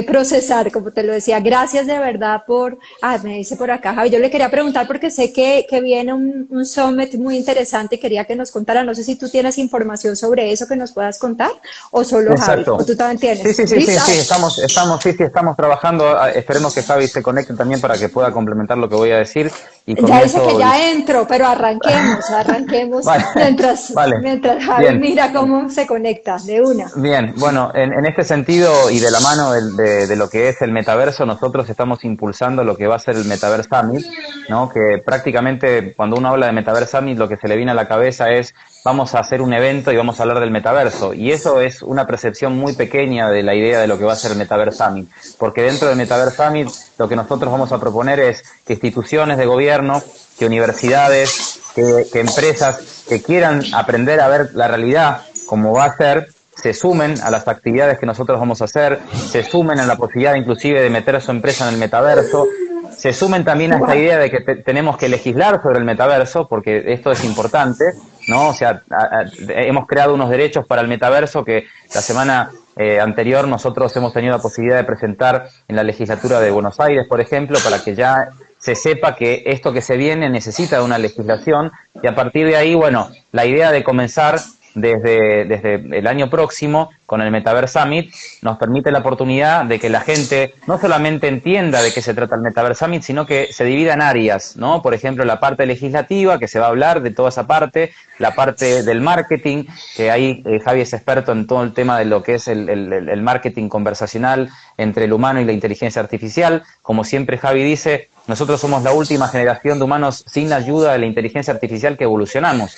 procesar, como te lo decía. Gracias de verdad por... me dice por acá, Javi, yo le quería preguntar porque sé que viene un summit muy interesante y quería que nos contara. No sé si tú tienes información sobre eso que nos puedas contar, o solo Exacto. Javi, o tú también tienes. Sí, estamos trabajando. Esperemos que Javi se conecte también para que pueda complementar lo que voy a decir. Y ya dice que ya entro, pero arranquemos vale, mientras Javi bien. Mira cómo se conecta de una. Bien, bueno, en este sentido y de la mano de lo que es el metaverso, nosotros estamos impulsando lo que va a ser el Metaverse Summit, ¿no? Que prácticamente cuando uno habla de Metaverse Summit lo que se le viene a la cabeza es vamos a hacer un evento y vamos a hablar del metaverso, y eso es una percepción muy pequeña de la idea de lo que va a ser el Metaverse Summit, porque dentro del Metaverse Summit lo que nosotros vamos a proponer es que instituciones de gobierno, que universidades, que empresas que quieran aprender a ver la realidad como va a ser, se sumen a las actividades que nosotros vamos a hacer, se sumen a la posibilidad inclusive de meter a su empresa en el metaverso, se sumen también a esta idea de que tenemos que legislar sobre el metaverso, porque esto es importante, ¿no? O sea, hemos creado unos derechos para el metaverso que la semana anterior nosotros hemos tenido la posibilidad de presentar en la legislatura de Buenos Aires, por ejemplo, para que ya se sepa que esto que se viene necesita de una legislación, y a partir de ahí, bueno, la idea de comenzar desde el año próximo con el Metaverse Summit nos permite la oportunidad de que la gente no solamente entienda de qué se trata el Metaverse Summit, sino que se divida en áreas, ¿no? Por ejemplo, la parte legislativa, que se va a hablar de toda esa parte, la parte del marketing, que ahí Javi es experto en todo el tema de lo que es el marketing conversacional entre el humano y la inteligencia artificial. Como siempre Javi dice, nosotros somos la última generación de humanos sin la ayuda de la inteligencia artificial que evolucionamos.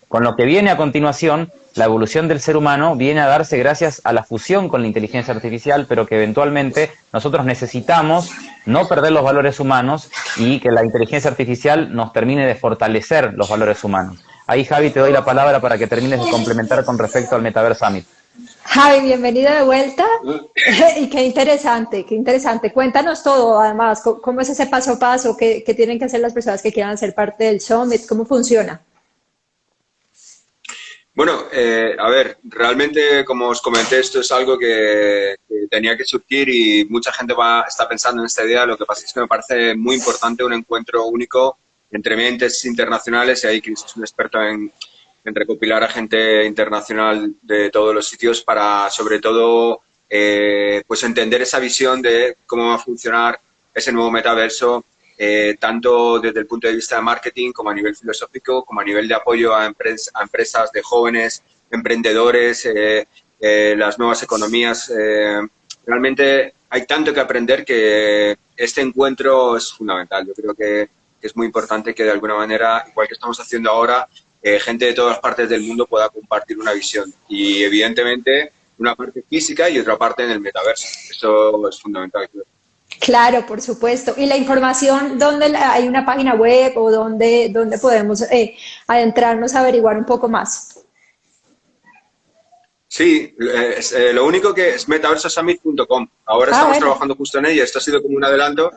Con lo que viene a continuación, la evolución del ser humano viene a darse gracias a la fusión con la inteligencia artificial, pero que eventualmente nosotros necesitamos no perder los valores humanos y que la inteligencia artificial nos termine de fortalecer los valores humanos. Ahí, Javi, te doy la palabra para que termines de complementar con respecto al Metaverse Summit. Javi, bienvenido de vuelta. Y qué interesante, qué interesante. Cuéntanos todo, además, cómo es ese paso a paso, qué tienen que hacer las personas que quieran ser parte del Summit, cómo funciona. Bueno, a ver, realmente, como os comenté, esto es algo que tenía que surgir y mucha gente está pensando en esta idea. Lo que pasa es que me parece muy importante un encuentro único entre mentes internacionales, y ahí Chris es un experto en recopilar a gente internacional de todos los sitios para, sobre todo, pues entender esa visión de cómo va a funcionar ese nuevo metaverso, tanto desde el punto de vista de marketing como a nivel filosófico, como a nivel de apoyo a empresas de jóvenes, emprendedores, las nuevas economías. Realmente hay tanto que aprender que este encuentro es fundamental. Yo creo que es muy importante que de alguna manera, igual que estamos haciendo ahora, gente de todas partes del mundo pueda compartir una visión. Y evidentemente una parte física y otra parte en el metaverso. Eso es fundamental, creo. Claro, por supuesto. ¿Y la información, dónde hay una página web o dónde podemos adentrarnos a averiguar un poco más? Sí, lo único que es metaversosummit.com. Ahora estamos trabajando justo en ella. Esto ha sido como un adelanto,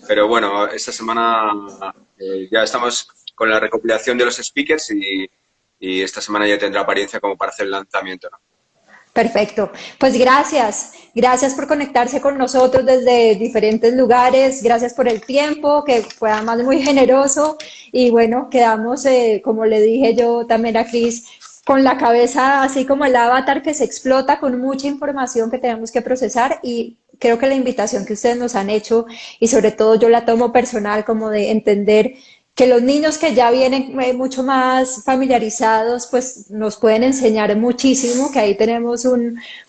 pero bueno, esta semana ya estamos con la recopilación de los speakers y esta semana ya tendrá apariencia como para hacer el lanzamiento, ¿no? Perfecto. Pues gracias. Gracias por conectarse con nosotros desde diferentes lugares. Gracias por el tiempo, que fue además muy generoso. Y bueno, quedamos, como le dije yo también a Cris, con la cabeza así como el avatar que se explota con mucha información que tenemos que procesar y creo que la invitación que ustedes nos han hecho y sobre todo yo la tomo personal como de entender que los niños que ya vienen mucho más familiarizados, pues nos pueden enseñar muchísimo, que ahí tenemos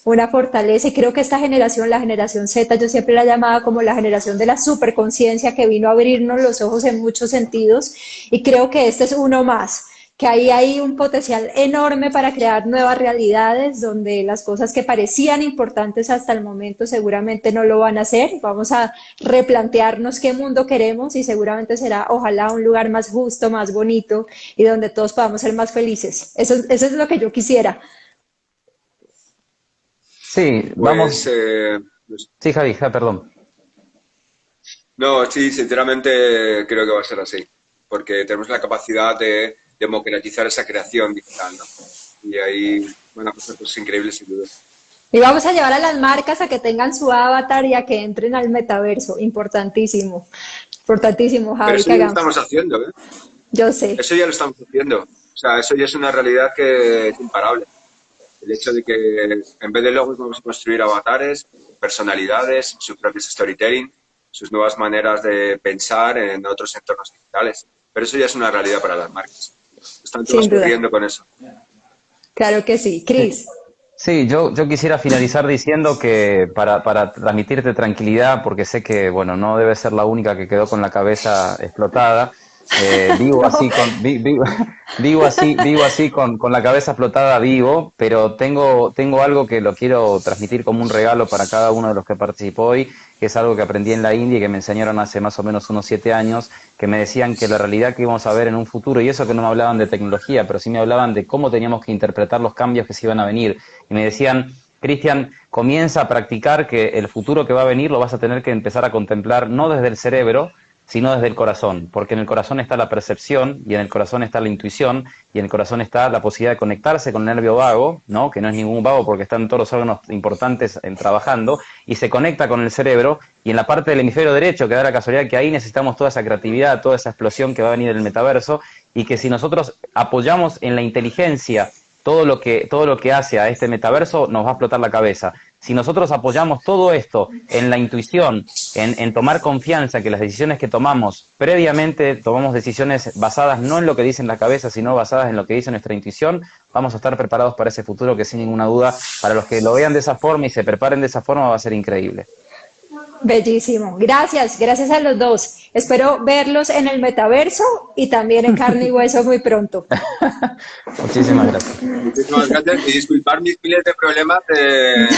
una fortaleza y creo que esta generación, la generación Z, yo siempre la llamaba como la generación de la superconciencia que vino a abrirnos los ojos en muchos sentidos y creo que este es uno más que ahí hay un potencial enorme para crear nuevas realidades donde las cosas que parecían importantes hasta el momento seguramente no lo van a hacer. Vamos a replantearnos qué mundo queremos y seguramente será, ojalá, un lugar más justo, más bonito y donde todos podamos ser más felices. Eso es lo que yo quisiera. Sí, vamos. Sí, Javi, perdón. No, sí, sinceramente creo que va a ser así, porque tenemos la capacidad de democratizar esa creación digital, ¿no? Y ahí van a pasar cosas increíbles, sin duda. Y vamos a llevar a las marcas a que tengan su avatar y a que entren al metaverso. Importantísimo. Importantísimo, Javi. Pero eso ya lo estamos haciendo, ¿eh? Yo sé. Eso ya lo estamos haciendo. O sea, eso ya es una realidad que es imparable. El hecho de que en vez de logos vamos a construir avatares, personalidades, su propio storytelling, sus nuevas maneras de pensar en otros entornos digitales. Pero eso ya es una realidad para las marcas. Están todos corriendo con eso. Claro que sí. Cris. Sí, yo quisiera finalizar diciendo que para transmitirte tranquilidad, porque sé que, bueno, no debe ser la única que quedó con la cabeza explotada, vivo así con la cabeza explotada vivo, pero tengo algo que lo quiero transmitir como un regalo para cada uno de los que participó hoy, que es algo que aprendí en la India y que me enseñaron hace más o menos unos 7 años, que me decían que la realidad que íbamos a ver en un futuro, y eso que no me hablaban de tecnología, pero sí me hablaban de cómo teníamos que interpretar los cambios que se iban a venir, y me decían: Cristian, comienza a practicar que el futuro que va a venir lo vas a tener que empezar a contemplar no desde el cerebro, sino desde el corazón, porque en el corazón está la percepción, y en el corazón está la intuición, y en el corazón está la posibilidad de conectarse con el nervio vago, ¿no? Que no es ningún vago porque están todos los órganos importantes trabajando, y se conecta con el cerebro, y en la parte del hemisferio derecho, que da la casualidad que ahí necesitamos toda esa creatividad, toda esa explosión que va a venir del metaverso, y que si nosotros apoyamos en la inteligencia todo lo que hace a este metaverso, nos va a explotar la cabeza. Si nosotros apoyamos todo esto en la intuición, en tomar confianza que las decisiones que tomamos previamente, tomamos decisiones basadas no en lo que dice la cabeza, sino basadas en lo que dice nuestra intuición, vamos a estar preparados para ese futuro que sin ninguna duda, para los que lo vean de esa forma y se preparen de esa forma, va a ser increíble. Bellísimo. Gracias, gracias a los dos. Espero verlos en el metaverso y también en carne y hueso muy pronto. Muchísimas gracias. Muchísimas gracias y disculpar mis miles de problemas del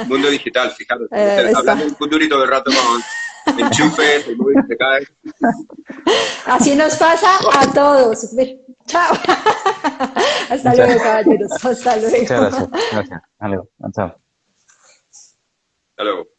mundo digital, fijaros. Hablando del futuro y todo el rato con enchufes, el móvil se cae. Así nos pasa a todos. Chao. Hasta luego, caballeros. Hasta luego. Muchas gracias. Gracias. Hasta luego. Chao. Hasta luego.